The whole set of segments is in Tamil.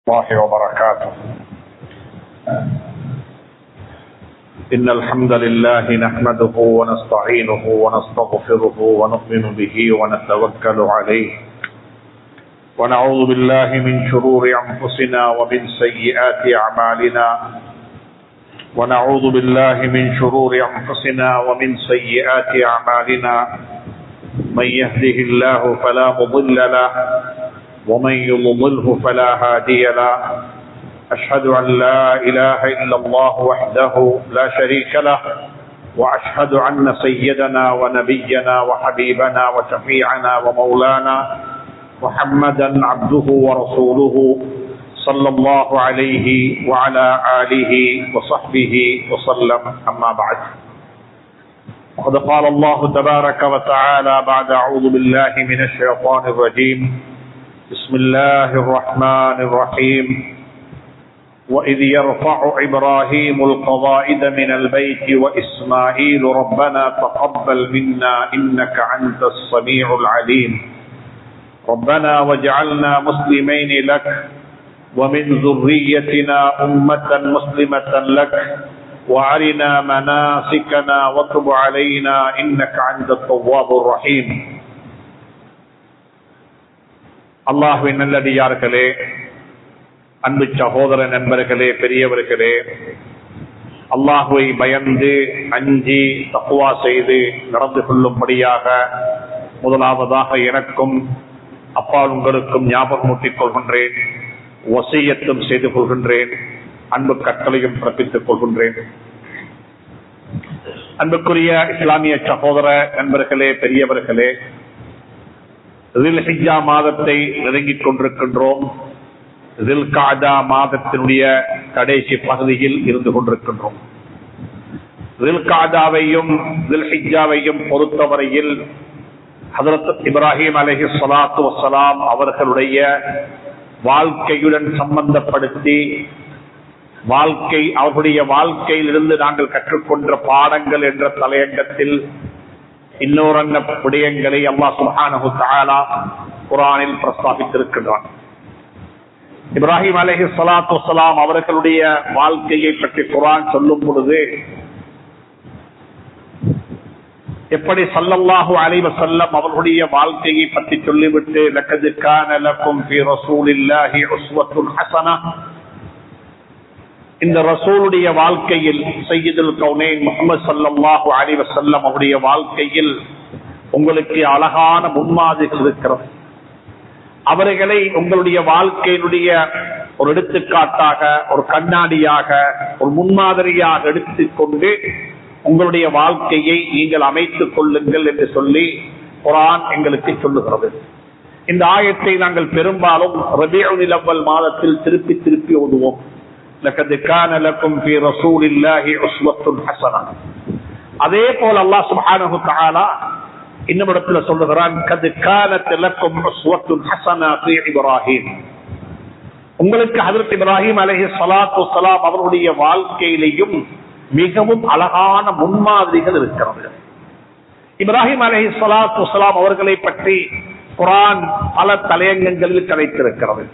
الله وبركاته. إن الحمد لله نحمده ونستعينه ونستغفره ونؤمن به ونتوكل عليه ونعوذ بالله من شرور أنفسنا ومن سيئات أعمالنا ونعوذ بالله من شرور أنفسنا ومن سيئات أعمالنا من يهده الله فلا مضل له ومن يضلله فلا هادي له. أشهد أن لا إله إلا الله وحده لا شريك له وأشهد أن سيدنا ونبينا وحبيبنا وشفيعنا ومولانا محمدا عبده ورسوله صلى الله عليه وعلى آله وصحبه وسلم. أما بعد، وقد قال الله تبارك وتعالى بعد أعوذ بالله من الشيطان الرجيم: بسم الله الرحمن الرحيم. وإذ يرفع إبراهيم القواعد من البيت وإسماعيل ربنا تقبل منا إنك أنت السميع العليم ربنا واجعلنا مسلمين لك ومن ذريتنا أمة مسلمة لك وأرنا مناسكنا وتب علينا إنك أنت التواب الرحيم. அல்லாஹ்வின் நல்லடியார்களே, அன்பு சகோதர நண்பர்களே, பெரியவர்களே, அல்லாஹ்வை பயந்து அஞ்சி தக்வா செய்து நடந்து கொள்ளும்படியாக முதலாவதாக எனக்கும் அப்பால் உங்களுக்கும் ஞாபகமூட்டிக் கொள்கின்றேன், வசியத்தும் செய்து கொள்கின்றேன், அன்பு கட்டளையும் பிறப்பித்துக் கொள்கின்றேன். அன்புக்குரிய இஸ்லாமிய சகோதர நண்பர்களே, பெரியவர்களே, ذுல்ஹிஜ்ஜா மாதத்தை நெருங்கிக் கொண்டிருக்கின்றோம். ذுல்காதா மாதத்தினுடைய கடைசி பகுதியில் இருந்து கொண்டிருக்கின்றோம். ذுல்காதாவையும் ذுல்ஹிஜ்ஜாவையும் பொறுத்தவரையில் ஹஜ்ரத் இப்ராஹிம் அலைஹிஸ்ஸலாத்து வஸ்ஸலாம் அவர்களுடைய வாழ்க்கையுடன் சம்பந்தப்படுத்தி அவர்களுடைய வாழ்க்கையிலிருந்து நாங்கள் கற்றுக்கொண்ட பாடங்கள் என்ற தலையங்கத்தில் இன்னொரு விடயங்களை அல்லாஹ் சுப்ஹானஹு தஆலா குர்ஆனில் பிரஸ்தாபித்திருக்கின்றான். இப்ராஹிம் அலைஹிஸ்ஸலாத்து வஸ்ஸலாம் அவர்களுடைய வாழ்க்கையை பற்றி குர்ஆன் சொல்லும் பொழுது எப்படி ஸல்லல்லாஹு அலைஹி வஸல்லம் அவர்களுடைய வாழ்க்கையை பற்றி சொல்லிவிட்டு லக்கத் கான லக்கும் ஃபீ ரசூலில்லாஹி உஸ்வத்துன் ஹஸனஹ், இந்த ரசூலுடைய வாழ்க்கையில் சய்யிதுல் கௌனைன் முஹம்மது ஸல்லல்லாஹு அலைஹி வஸல்லம் அவருடைய வாழ்க்கையில் உங்களுக்கு அழகான முன்மாதிரிகள் இருக்கிறது. அவர்களை உங்களுடைய வாழ்க்கையினுடைய ஒரு எடுத்துக்காட்டாக, ஒரு கண்ணாடியாக, ஒரு முன்மாதிரியாக எடுத்துக்கொண்டு உங்களுடைய வாழ்க்கையை நீங்கள் அமைத்துக் கொள்ளுங்கள் என்று சொல்லி குர்ஆன் எங்களுக்கு சொல்லுகிறது. இந்த ஆயத்தை நாங்கள் பெரும்பாலும் ரபீஉல் அவ்வல் மாதத்தில் திருப்பி திருப்பி ஓதுவோம். லக்கத் கான லக்கும் ஃபீ ரசூலில்லாஹி உஸ்வத்துன் ஹஸனஹ். அதே போல அல்லாஹ் சுப்ஹானஹு தஆலா இன்னொரு இடத்துல சொல்லுகிறான், கத் கானத் லக்கும் உஸ்வத்துன் ஹஸனஹ் ஃபீ இப்ராஹிம். உங்களுக்கு ஹஜ்ரத் இப்ராஹிம் அலைஹிஸ்ஸலாத்து வஸ்ஸலாம் அவருடைய வாழ்க்கையிலேயும் மிகவும் அழகான முன்மாதிரிகள் இருக்கிறது. இப்ராஹிம் அலைஹிஸ்ஸலாத்து வஸ்ஸலாம் அவர்களை பற்றி குர்ஆன் பல தலையங்கங்களில் கதைத்திருக்கிறது,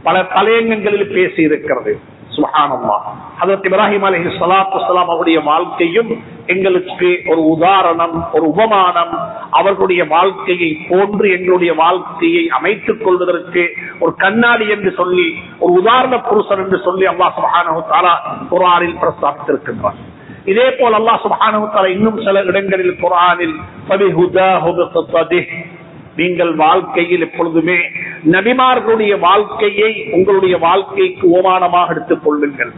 பல தலையங்கங்களில் பேசி இருக்கிறது. சுப்ஹானல்லாஹ். ஹஜ்ரத் இப்ராஹிம் அலைஹிஸ்ஸலாத்து வஸ்ஸலாம் அவருடைய வாழ்க்கையும் எங்களுக்கு ஒரு உதாரணம், ஒரு உபமானம். அவர்களுடைய வாழ்க்கையை போன்று எங்களுடைய வாழ்க்கையை அமைத்துக் கொள்வதற்கு ஒரு கண்ணாடி என்று சொல்லி, ஒரு உதாரண புருஷன் என்று சொல்லி அல்லாஹ் சுப்ஹானஹு தஆலா குர்ஆனில் பிரஸ்தாபித்திருக்கின்றார். இதே போல் அல்லாஹ் சுப்ஹானஹு தஆலா இன்னும் சில இடங்களில் குர்ஆனில் ஃபபிஹுதாஹு பிக்ததிஹ், நீங்கள் வாழ்க்கையில் எப்பொழுதுமே நபிமார்களுடைய வாழ்க்கையை உங்களுடைய வாழ்க்கைக்கு ஓமானமாக எடுத்துக் கொள்ளுங்கள்.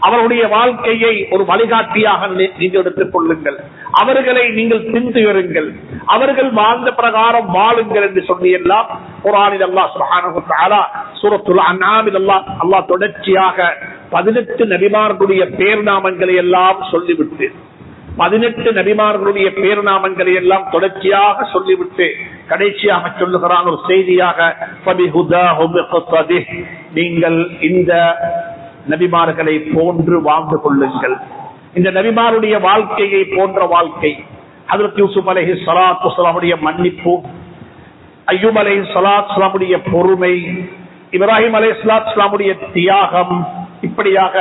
அவருடைய வாழ்க்கையை ஒரு வழிகாட்டியாக நீங்கள் எடுத்துக் கொள்ளுங்கள். அவர்களை நீங்கள் பின்துயருங்கள், அவர்கள் வாழ்ந்த பிரகாரம் வாழுங்கள் என்று சொல்லி எல்லாம் குர்ஆனில் அல்லாஹ் சுப்ஹானஹு தஆலா சூரத்துல் அன்ஆமில் அல்லாஹ் தொடர்ச்சியாக 18 நபிமார்களுடைய பேர் நாமங்களை எல்லாம் சொல்லிவிட்டு 18 நபிமார்களுடைய பேர் நாமங்களை எல்லாம் தொடர்ச்சியாக சொல்லிவிட்டு கடைசியாக சொல்லுகிறான் ஒரு செய்தியாக, நீங்கள் இந்த நபிமார்களை போன்று வாழ்ந்து கொள்ளுங்கள். இந்த நபிமாருடைய வாழ்க்கையை போன்ற வாழ்க்கை, ஹஜ்ரத் யூசுப் அலைஹிஸ்ஸலாத்து வஸ்ஸலாமுடைய மன்னிப்பு, அய்யூப் அலைஹிஸ்ஸலாத்து வஸ்ஸலாமுடைய பொறுமை, இப்ராஹிம் அலைஹிஸ்ஸலாமுடைய தியாகம், இப்படியாக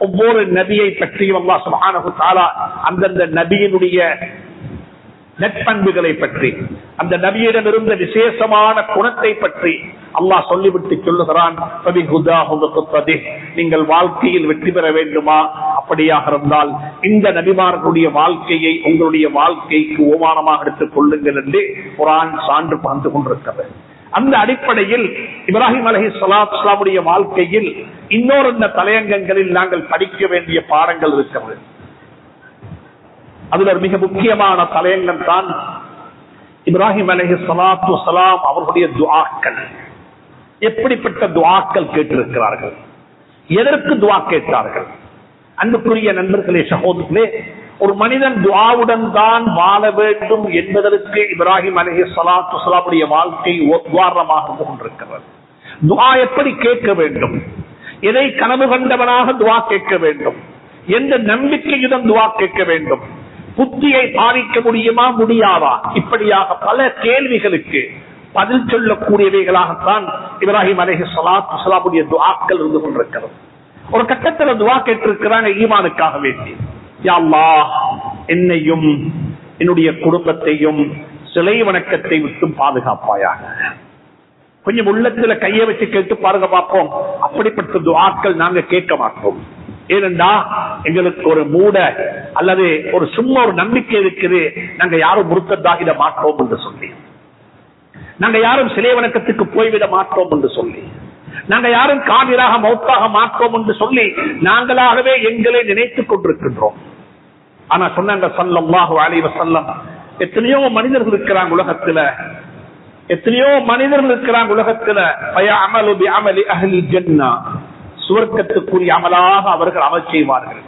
ஒவ்வொரு நபியை பற்றியும் அல்லாஹ் சுப்ஹானஹு வ தஆலா அந்தந்த நபியினுடைய நற்பண்புகளை பற்றி, அந்த நபியிடம் இருந்த விசேஷமான குணத்தை பற்றி அல்லாஹ் சொல்லிவிட்டு சொல்லுகிறான், நீங்கள் வாழ்க்கையில் வெற்றி பெற வேண்டுமா, அப்படியாக இருந்தால் இந்த நபிமார்களுடைய வாழ்க்கையை உங்களுடைய வாழ்க்கைக்கு ஓமானமாக எடுத்துக் கொள்ளுங்கள் என்று குர்ஆன் சான்று பகிர்ந்து கொண்டிருக்கிறது. அந்த அடிப்படையில் இப்ராஹிம் அலைஹிஸ்ஸலாமுடைய வாழ்க்கையில் இன்னொரு தலையங்கங்களில் நாங்கள் படிக்க வேண்டிய பாடங்கள் இருக்கிறது. அதுல ஒரு மிக முக்கியமான தலையங்கம் தான் இப்ராஹிம் அலைஹிஸ்ஸலாத்து வஸ்ஸலாம் அவர்களுடைய துஆக்கள். எப்படிப்பட்ட துஆக்கள் கேட்டிருக்கிறார்கள், எதற்கு துஆ கேட்டார்கள்? அன்புக்குரிய நண்பர்களே, சகோதரர்களே, ஒரு மனிதன் துஆவுடன் தான் வாழ வேண்டும் என்பதற்கு இப்ராஹிம் அலைஹிஸ்ஸலாத்து வஸ்ஸலாமுடைய வாழ்க்கை உதாரணமாக இருந்து கொண்டிருக்கிறது. துஆ எப்படி கேட்க வேண்டும், எதை கனவு கண்டவனாக துஆ கேட்க வேண்டும், எந்த நம்பிக்கையுடன் துஆ கேட்க வேண்டும், புத்தியை பாதிக்க முடியுமா முடியாதா, இப்படியாக பல கேள்விகளுக்கு பதில் சொல்லக்கூடியவைகளாகத்தான் இப்ராஹிம் அலைஹிஸ்ஸலாத்து வஸ்ஸலாமுடைய துஆக்கள் இருந்து கொண்டிருக்கிறது. ஒரு கட்டத்தில் துஆ கேட்டிருக்கிறாங்க ஈமானுக்காக வேண்டி, யா அல்லாஹ் என்னையும் என்னுடைய குடும்பத்தையும் சிலை வணக்கத்தை விட்டு பாதுகாப்பாயாக. கொஞ்சம் உள்ளத்துல கையை வச்சு கேட்டு பாருங்க பார்ப்போம். அப்படிப்பட்ட துஆக்கள் நாங்க கேட்க மாட்டோம். ஏனென்றா எங்களுக்கு ஒரு மூட அல்லது ஒரு சும்மா ஒரு நம்பிக்கை இருக்குது, நாங்க யாரும் முர்த்ததாகிட மாட்டோம் என்று சொல்லி, நாங்க யாரும் சிலை வணக்கத்துக்கு போய்விட மாட்டோம் என்று சொல்லி, நாங்க யாரும் காவிராக மௌத்தாக மாட்டோம் என்று சொல்லி நாங்களாகவே எங்களை நினைத்துக் கொண்டிருக்கின்றோம். ஆனா சொன்னாங்க ஸல்லல்லாஹு அலைஹி வஸல்லம், எத்தனையோ மனிதர்கள் இருக்கிறாங்க உலகத்துல, எத்தனையோ மனிதர்கள் இருக்கிறாங்க உலகத்துல, ஃபயஅமலு பிஅமலி அஹ்லில் ஜன்னah, சுவர்க்கத்துக்குரிய அமலாக அவர்கள் அமல் செய்வார்கள்.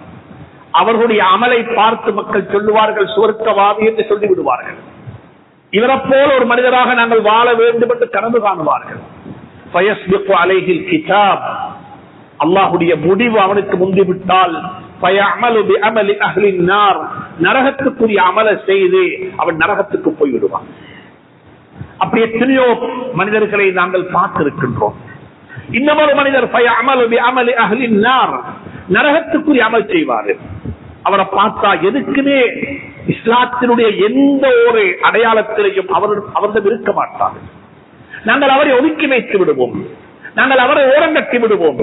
அவர்களுடைய அமலை பார்த்து மக்கள் சொல்லுவார்கள் சுவர்க்கவாதி என்று சொல்லிவிடுவார்கள். இவரை போல ஒரு மனிதராக நாங்கள் வாழ வேண்டும் என்று கனவு காணுவார்கள். ஃபயஸ்பிகு அலைஹில் கிதாப், அல்லாஹ்வுடைய முடிவு அவனுக்கு முந்திவிட்டால், ஃபயஅமலு பிஅமலி அஹ்லின் நார், நரகத்துக்குரிய அமலை செய்து அவன் நரகத்துக்கு போய்விடுவான். அப்படி எத்தனையோ மனிதர்களை நாங்கள் பார்த்திருக்கின்றோம். இன்னமொரு மனிதர் ஃபயஅமலு பிஅமலி அஹ்லின் நார், நரகத்துக்குரிய அமல் செய்வார்கள். அவரை பார்த்தா எதுக்குமே இஸ்லாத்தினுடைய எந்த ஒரு அடையாளத்திலையும் அவரிடம் இருக்க மாட்டார்கள். நாங்கள் அவரை ஒதுக்கி வைத்து விடுவோம், நாங்கள் அவரை ஓரங்கட்டி விடுவோம்,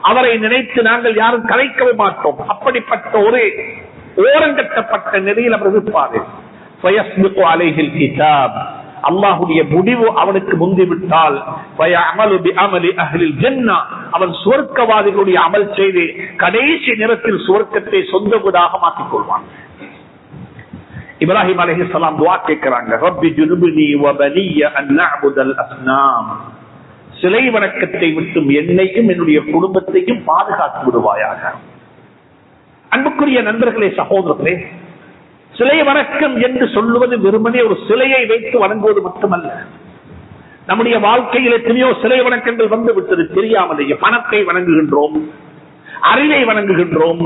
அவரை நினைத்து நாங்கள் யாரும் கலைக்கவும் மாட்டோம். அப்படிப்பட்ட ஒரு ஓரங்கட்டப்பட்ட நிலையில் அவர் இருப்பார்கள். ஃபயஸ்பிகு அலைஹில் கிதாப், அல்லாஹ்வுடைய முடிவு அவனுக்கு முந்திவிட்டால், ஃபயஅமலு பிஅமலி அஹ்லில் ஜன்னah, அவன் சுவர்க்கவாதிகளுடைய அமல் செய்து கடைசி நேரத்தில் சுவர்க்கத்தை சொந்த வீடாக மாற்றிக் கொள்வான். இப்ராஹிம் அலைஹிஸ்ஸலாம் துஆ கேட்கிறாங்க, ரப்பி ஜுனுப்னி வ பனிய அன் நஅபுதல் அஸ்னாம், சிலை வணக்கத்தை விட்டு என்னையும் என்னுடைய குடும்பத்தையும் பாதுகாத்து விடுவாயாக. அன்புக்குரிய நண்பர்களே, சகோதரர்களே, சிலை வணக்கம் என்று சொல்லுவது வெறுமனே ஒரு சிலையை வைத்து வணங்குவது மட்டுமல்ல. நம்முடைய வாழ்க்கையில் எத்தனையோ சிலை வணக்கங்கள் வந்து விட்டது தெரியாமலேயே. பணத்தை வணங்குகின்றோம், அறிவை வணங்குகின்றோம்,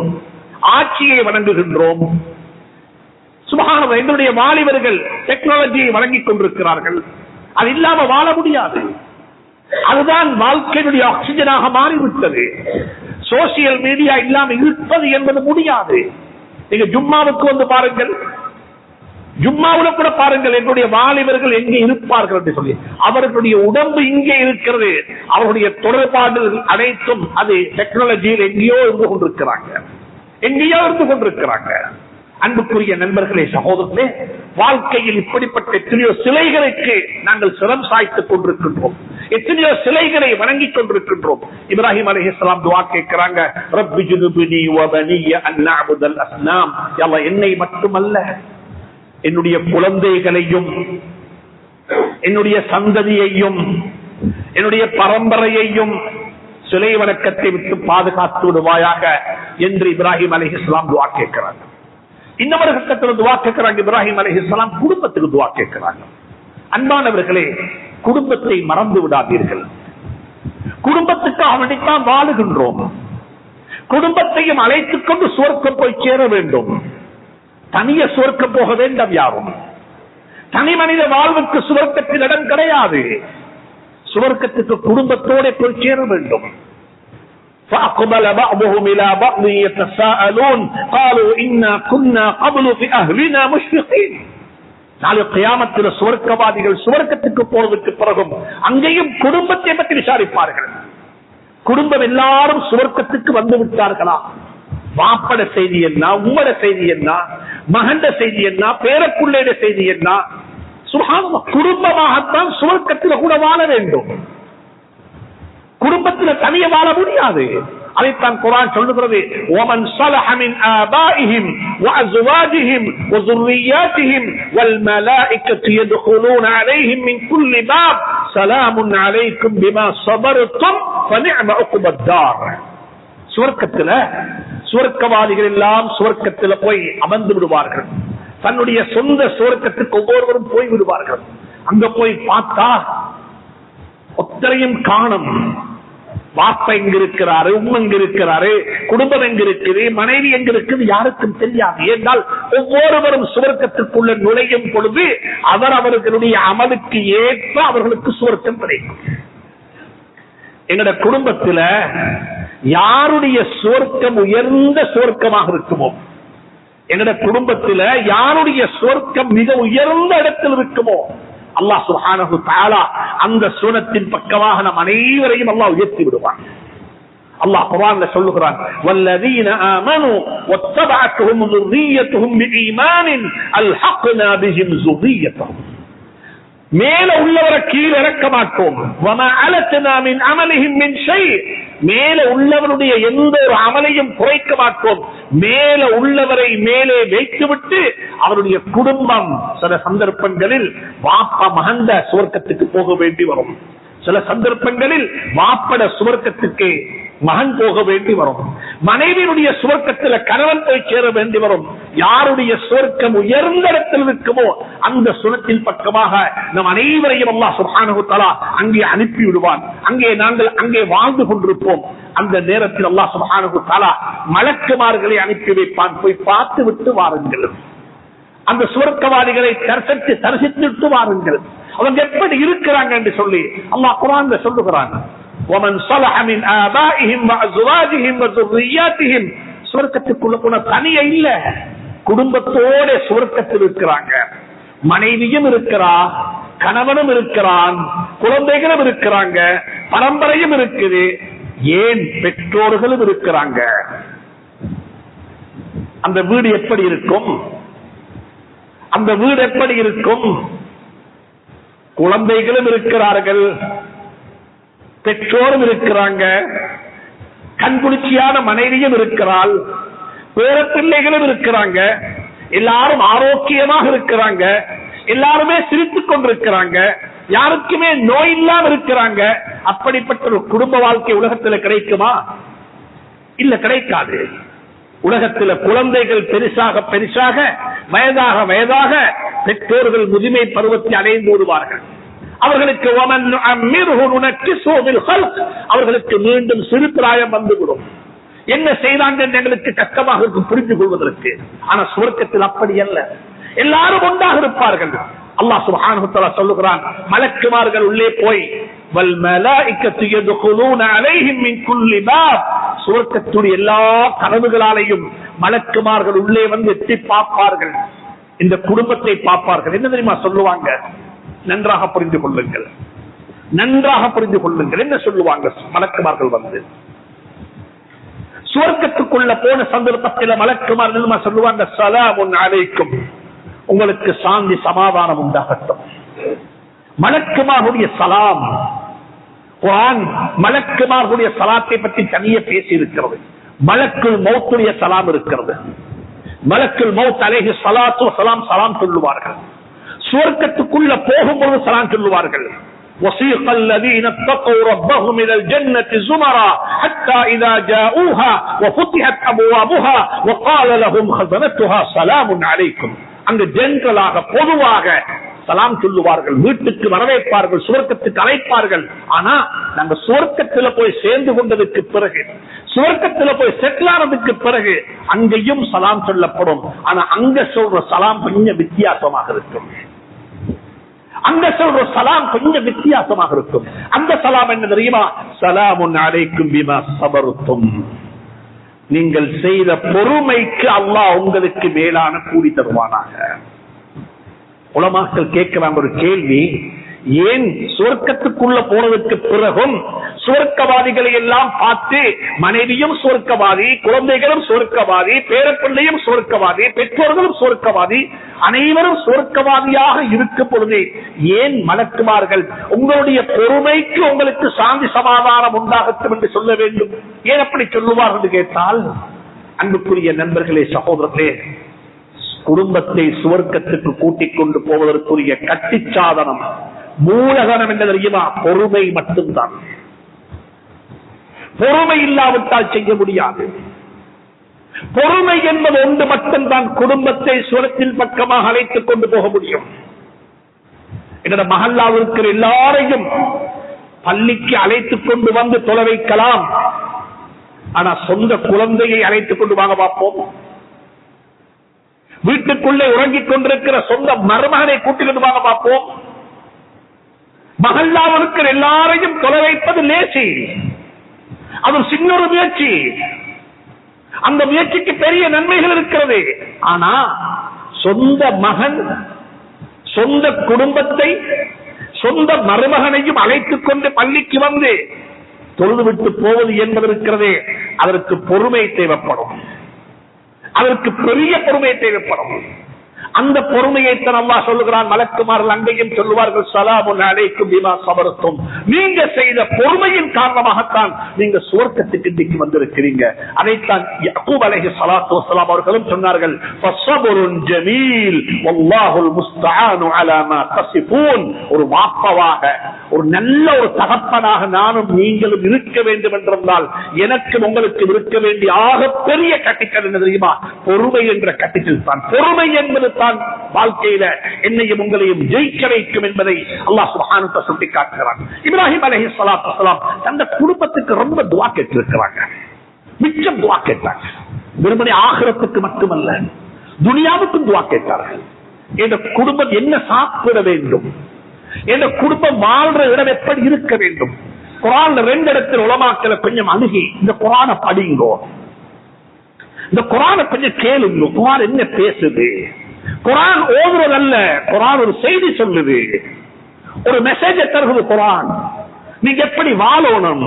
ஆட்சியை வணங்குகின்றோம். சுப்ஹானல்லாஹ், என்னுடைய வாலிபர்கள் டெக்னாலஜியை வழங்கிக் கொண்டிருக்கிறார்கள். அது இல்லாம வாழ முடியாது. அதுதான் வாழ்க்கையினுடைய ஆக்சிஜனாக மாறிவிட்டது. சோசியல் மீடியா இல்லாம இருப்பது என்பது முடியாது. நீங்க ஜும்மாவுக்கு வந்து பாருங்கள், ஜும்மாவுல கூட பாருங்கள், என்னுடைய வாலிபர்கள் எங்கே இருப்பார்கள் என்று சொல்லி. அவர்களுடைய உடம்பு இங்கே இருக்கிறது, அவர்களுடைய தொடர்பாடுகள் அனைத்தும் அது டெக்னாலஜியில் எங்கேயோ இருந்து கொண்டிருக்கிறாங்க, எங்கேயோ இருந்து கொண்டிருக்கிறாங்க. அன்புக்குரிய நண்பர்களே, சகோதரர்களே, வாழ்க்கையில் இப்படிப்பட்ட எத்தனையோ சிலைகளுக்கு நாங்கள் சிரம் சாய்த்துக் கொண்டிருக்கின்றோம், எத்தனையோ சிலைகளை வணங்கிக் கொண்டிருக்கின்றோம். இப்ராஹிம் அலைஹிஸ்ஸலாம் துஆ கேட்கிறாங்க, ரப்பி ஜுனுப்னி வ பனிய அன் நஅபுதல் அஸ்னாம், யா அல்லாஹ் என்னை மட்டுமல்ல என்னுடைய குழந்தைகளையும் என்னுடைய சந்ததியையும் என்னுடைய பரம்பரையையும் சிலை வணக்கத்தை விட்டு பாதுகாத்து விடுவாயாக என்று இப்ராஹிம் அலைஹிஸ்ஸலாம் துஆ கேட்கிறாங்க. இன்னொரு கட்டத்தில் துஆ கேட்கிறாங்க இப்ராஹிம் அலைஹிஸ்ஸலாம், குடும்பத்துக்கு துஆ கேட்கிறாங்க. அன்பானவர்களே, குடும்பத்தை மறந்து விடாதீர்கள். குடும்பத்துக்காக வேண்டித்தான் வாழுகின்றோம். குடும்பத்தையும் அழைத்துக் கொண்டு சுவர்க்கம் போய் சேர வேண்டும். தனிய சுவர்க்கம் போக வேண்டாம் யாரும். தனி மனித வாழ்வுக்கு சுவர்க்கத்தில் இடம் கிடையாது. சுவர்க்கத்துக்கு குடும்பத்தோட போய் சேர வேண்டும். فأقبل بعضهم إلى بعض يتساءلون قالوا إنا كنا قبل في أهلنا مشفقين. நாளை கியாமத்தில் சுவர்க்கவாதிகள் சுவர்க்கத்துக்கு போறதுக்கு பிறகும் அங்கேயும் குடும்பத்தை பற்றி விசாரிப்பார்கள். குடும்பம் எல்லாரும் சுவர்க்கத்துக்கு வந்து விட்டார்களா? வாப்பட செய்தி என்ன, உம்மட செய்தி என்ன, மகண்ட செய்தி என்ன, பேரக்குள்ளேட செய்தி என்ன? சுப்ஹானல்லாஹ், குடும்பமாகத்தான் சுவர்க்கத்தில் கூட வாழ வேண்டும். குடும்பத்தில் தனியே வாழ முடியாது. அதைத்தான் குர்ஆன் சொல்லுகிறது, وَمَنْ صَلَحَ مِنْ آبَائِهِمْ وَأَزْوَاجِهِمْ وَذُرِّيَّاتِهِمْ وَالْمَلَائِكَةُ يَدْخُلُونَ عَلَيْهِمْ مِنْ كُلِّ بَابٍ سَلَامٌ عَلَيْكُمْ بِمَا صَبَرْتُمْ فَنِعْمَ عُقْبَى الدَّارِ. சுவர்க்கத்துல சுவர்க்கவாதிகள் எல்லாம் சுவர்க்கத்துல போய் அமர்ந்து விடுவார்கள். தன்னுடைய சொந்த சுவர்க்கத்துக்கு ஒவ்வொருவரும் போய் விடுவார்கள். அங்க போய் பார்த்தா ஒத்தரையும் காணும். வாப்பா எங்க இருக்கிறாரு, உம்மா எங்க இருக்கிறாரு, குடும்பம் எங்க இருக்குது, மனைவி எங்க இருக்குது, யாருக்கும் தெரியாது. ஏனால் ஒவ்வொருவரும் சுவர்க்கத்திற்குள்ள நுழையும் பொழுது அவர்களுடைய அமலுக்கு ஏற்ப அவர்களுக்கு சுவர்க்கம் கிடைக்கும். எங்களுடைய குடும்பத்துல யாருடைய சுவர்க்கம் உயர்ந்த சுவர்க்கமாக இருக்குமோ, எங்களுடைய குடும்பத்துல யாருடைய சுவர்க்கம் மிக உயர்ந்த இடத்தில் இருக்குமோ, அல்லாஹ் சுப்ஹானஹு தஆலா அந்த சுவனத்தின் பக்கமாக நம் அனைவரையும் அல்லாஹ் உயர்த்தி விடுவான். அல்லாஹ் குர்ஆன்ல சொல்லுகிறான், வல்லதீன ஆமனூ வத்தபஅத்துஹும் ذُرِّيَّتُهُم بِإِيمَانٍ أَلْحَقْنَا بِهِمْ ذُرِّيَّتَهُم. மேல உள்ளவரை கீழ் இறக்க மாட்டோம். வமா அலத்னா மின் அமலிஹிம் மின் ஷை. மேல உள்ளவருடைய எந்த ஒரு அமலையும் குறைக்க மாட்டோம். மேல உள்ளவரை மேலே வைத்துவிட்டு அவருடைய குடும்பம் சில சந்தர்ப்பங்களில் வாப்பா மகந்த சுவர்க்கத்துக்கு போக வேண்டி வரும். சில சந்தர்ப்பங்களில் வாப்பட சுவர்க்கத்துக்கு மகன் போக வேண்டி வரும். மனைவியினுடைய சுவர்க்கத்தில் கணவன் போய் சேர வேண்டி வரும். யாருடைய சுவர்க்கம் உயர்ந்த இடத்தில் இருக்குமோ அந்த சுவர்க்கத்தின் பக்கமாக நம் அனைவரையும் அல்லாஹ் சுப்ஹானஹு தஆலா அங்கே அனுப்பி விடுவான். நாங்கள் அங்கே வாழ்ந்து கொண்டிருப்போம். அந்த நேரத்தில் அல்லாஹ் சுப்ஹானஹு தஆலா மலக்குமார்களை அனுப்பி வைப்பான். போய் பார்த்து விட்டு வாருங்கள், அந்த சுவர்க்கவாதிகளை தரிசித்து வாருங்கள், அவங்க எப்படி இருக்கிறாங்க என்று சொல்லி அல்லாஹ் குர்ஆன்ல சொல்லுகிறான். وَمَنْ صَلَحَ مِنْ آبَائِهِمْ وَأَزْوَاجِهِمْ وَذُرِّيَّاتِهِمْ. சுவர்க்கத்துக்குள்ள போன தனியே இல்ல, குடும்பத்தோட சுவர்க்கத்தில் இருக்கிறாங்க. மனைவியும் இருக்கிறா, கணவனும் இருக்கிறான், குழந்தைகளும் இருக்கிறாங்க, பரம்பரையும் இருக்குது, ஏன் பெற்றோர்களும் இருக்கிறாங்க. அந்த வீடு எப்படி இருக்கும்? அந்த வீடு எப்படி இருக்கும்? குழந்தைகளும் இருக்கிறார்கள், பெற்றோரும் இருக்கிறாங்க, கண்குளிர்ச்சியான மனைவியும் இருக்கிறாள், பேர பிள்ளைகளும் இருக்கிறாங்க, எல்லாரும் ஆரோக்கியமாக இருக்கிறாங்க, எல்லாருமே சிரித்துக் கொண்டிருக்கிறாங்க, யாருக்குமே நோய் இல்லாம இருக்கிறாங்க. அப்படிப்பட்ட ஒரு குடும்ப வாழ்க்கை உலகத்தில் கிடைக்குமா? இல்ல, கிடைக்காது. உலகத்தில் குழந்தைகள் பெருசாக பெருசாக வயதாக வயதாக பெற்றோர்கள் முதுமை பருவத்தை அடைந்து விடுவார்கள். அவர்களுக்கு அவர்களுக்கு மீண்டும் சிறு பிராயம் வந்துவிடும். என்ன செய்தாங்க எங்களுக்கு கஷ்டமாக இருக்கும் புரிந்து கொள்வதற்கு. ஆனா சுவர்க்கத்தில் அப்படி அல்ல, எல்லாரும் ஒன்றாக இருப்பார்கள். அல்லாஹ் சுப்ஹானஹு வ தஆலா சொல்லுகிறான், மலக்குமார்கள் உள்ளே போய் வல் மலாயிகத்து யதுகுலூன அலைஹிம் மின் குல்லி பாப். சுவர்க்கத்துடைய எல்லா கதவுகளாலையும் மலக்குமார்கள் உள்ளே வந்து எட்டி பார்ப்பார்கள், இந்த குடும்பத்தை பார்ப்பார்கள். என்ன தெரியுமா சொல்லுவாங்க? நன்றாக புரிந்து கொள்ளுங்கள், நன்றாக புரிந்து கொள்ளுங்கள். என்ன சொல்லுவாங்க மலக்குமார்கள் வந்து? சுவர்க்கத்துக்குள்ள போன சந்தர்ப்பத்தில் மலக்குமார்கள் சொல்லுவாங்க, ஸலாமுன் அலைக்கும், உங்களுக்கு சாந்தி சமாதானம் உண்டாகட்டும். மலக்குமாருடைய சலாம், குர்ஆன் மலக்குமாருடைய சலாத்தை பற்றி தனியே பேசி இருக்கிறது. மலக்குல் மௌத்துடைய சலாம் இருக்கிறது. மலக்குல் மௌத் அலைஹி ஸலாத்து வஸலாம் சலாம் சொல்லுவார்கள். சுவர்க்கத்துக்குள்ள போகும்போது சலாம் சொல்லுவார்கள். وَسِيقَ الَّذِينَ اتَّقَوْا رَبَّهُمْ إِلَى الْجَنَّةِ زُمَرًا حَتَّى إِذَا جَاءُوهَا وَفُتِحَتْ أَبْوَابُهَا وَقَالَ لَهُمْ خَزَنَتُهَا سَلَامٌ عَلَيْكُمْ. அங்க ஜெனரலாக பொதுவாக சலாம் சொல்லுவார்கள், வீட்டுக்கு வரவேற்பார்கள், சுவர்க்கத்துக்கு அழைப்பார்கள். ஆனா நாங்க சுவர்க்கத்துல போய் சேர்ந்து கொண்டதுக்கு பிறகு, சுவர்க்கத்துல போய் செட்டில் ஆனதுக்கு பிறகு அங்கேயும் சலாம் சொல்லப்படும். ஆனா அங்க சொல்ற சலாம் கொஞ்சம் வித்தியாசமாக இருக்கும். அங்க சொல்ற சலாம் கொஞ்சம் வித்தியாசமாக இருக்கும். அந்த சலாம் என்ன தெரியுமா? ஸலாமுன் அலைக்கும் பிமா ஸபர்தும். நீங்கள் செய்த பொறுமைக்கு அல்லாஹ் உங்களுக்கு மேலான கூலி தருவானாக. உலமாக்கள் கேட்கிறாங்க ஒரு கேள்வி, ஏன் சுவர்க்கத்துக்குள்ள போனதுக்கு பிறகும் சுவர்க்கவாதிகளை எல்லாம் பார்த்து மனைவியும் சுவர்க்கவாதி, குழந்தைகளும் சுவர்க்கவாதி, பேரப்பிள்ளையும் சுவர்க்கவாதி, பெற்றோர்களும் சுவர்க்கவாதி, அனைவரும் சுவர்க்கவாதியாக இருக்கும் பொழுது ஏன் மலக்குமார்கள் உங்களுடைய பொறுமைக்கு உங்களுக்கு சாந்தி சமாதானம் உண்டாகட்டும் என்று சொல்ல வேண்டும்? ஏன் அப்படி சொல்லுவார்கள் என்று கேட்டால், அன்புக்குரிய நண்பர்களே, சகோதரர்களே, குடும்பத்தை சுவர்க்கத்துக்கு கூட்டிக் கொண்டு போவதற்குரிய கட்டிச்சாதனம், மூலதனம் என்ன தெரியுமா? பொறுமை மட்டும்தான். பொறுமை இல்லாவிட்டால் செய்ய முடியாது. பொறுமை என்பது ஒன்று மட்டும்தான் குடும்பத்தை சுவர்க்கத்தின் பக்கமாக அழைத்துக் கொண்டு போக முடியும். என்னோட மஹல்லாவில் இருக்கிற எல்லாரையும் பள்ளிக்கு அழைத்துக் கொண்டு வந்து தொலை வைக்கலாம். ஆனா சொந்த குழந்தையை அழைத்துக் கொண்டு வாங்க பார்ப்போம். வீட்டுக்குள்ளே உறங்கிக் கொண்டிருக்கிற சொந்த மருமகனை கூட்டிக் கொண்டு வாங்க பார்ப்போம். மஹல்லாவில் இருக்கிற எல்லாரையும் தொலை வைப்பது லேசி. அது சின்னொரு முயற்சி. அந்த முயற்சிக்கு பெரிய நன்மைகள் இருக்கிறது. ஆனா சொந்த மகன், சொந்த குடும்பத்தை, சொந்த மருமகனையும் அழைத்துக் கொண்டு பள்ளிக்கு வந்து தொழுதுவிட்டு போவது என்பது இருக்கிறதே, அதற்கு பொறுமை தேவைப்படும். அதற்கு பெரிய பொறுமை தேவைப்படும். அந்த பொறுமையைத்தான் அல்லாஹ் சொல்லுகிறான். மலக்குமார்கள் அங்கேயும் சொல்லுவார்கள், ஸலாமுன் அலைக்கும் பிமா ஸபர்தும். நீங்க செய்த பொறுமையின் காரணமாகத்தான் நீங்க சுவர்க்கத்துக்கு இன்றைக்கு வந்திருக்கிறீங்க. அதைத்தான் யாக்கூப் அலைஹிஸ்ஸலாத்து வஸ்ஸலாம் அவர்களும் சொன்னார்கள், ஃபஸபுருன் ஜமீல் வல்லாஹுல் முஸ்தஆனு அலா மா தஸிஃபூன். ஒரு வாப்பவாக, ஒரு நல்ல ஒரு தகப்பனாக நானும் நீங்களும் இருக்க வேண்டும் என்றால் எனக்கு உங்களுக்கு இருக்க வேண்டிய ஆகப்பெரிய கட்டிக்கல் என்ன தெரியுமா? பொறுமை என்ற கட்டிக்கல் தான். பொறுமை என்பது வாழ்க்கையில என்னையும் உங்களையும் ஜெயிக்க வைக்கும் என்பதை அல்லாஹ் சுப்ஹானஹு வ தஆலா சுட்டிக்காட்டுகிறான். இப்ராஹிம் அலைஹிஸ்ஸலாத்து வஸ்ஸலாம் அந்த குடும்பத்துக்கு ரொம்ப துஆ கேட்டிருக்கிறாங்க. மிச்சம் துஆ கேட்டாங்க. வெறுமனே ஆகிரத்துக்கு மட்டுமல்ல, துனியாவுக்கும் துஆ கேட்டார்கள். இந்த குடும்பம் என்ன சாப்பிட வேண்டும், இந்த குடும்பம் வாழ்ற இடம் எப்படி இருக்க வேண்டும். குர்ஆன்ல 2 இடத்தில் உலமாக்களை கொஞ்சம் அணுகி இந்த குர்ஆனை படிங்கோ, இந்த குர்ஆனை கொஞ்சம் கேளுங்க. குர்ஆன் என்ன பேசுது? குர்ஆன் ஓதுறது அல்ல, குர்ஆன் ஒரு செய்தி சொல்லுது, ஒரு மெசேஜ் தருகிறது. குர்ஆன் நீங்க எப்படி வாழணும்,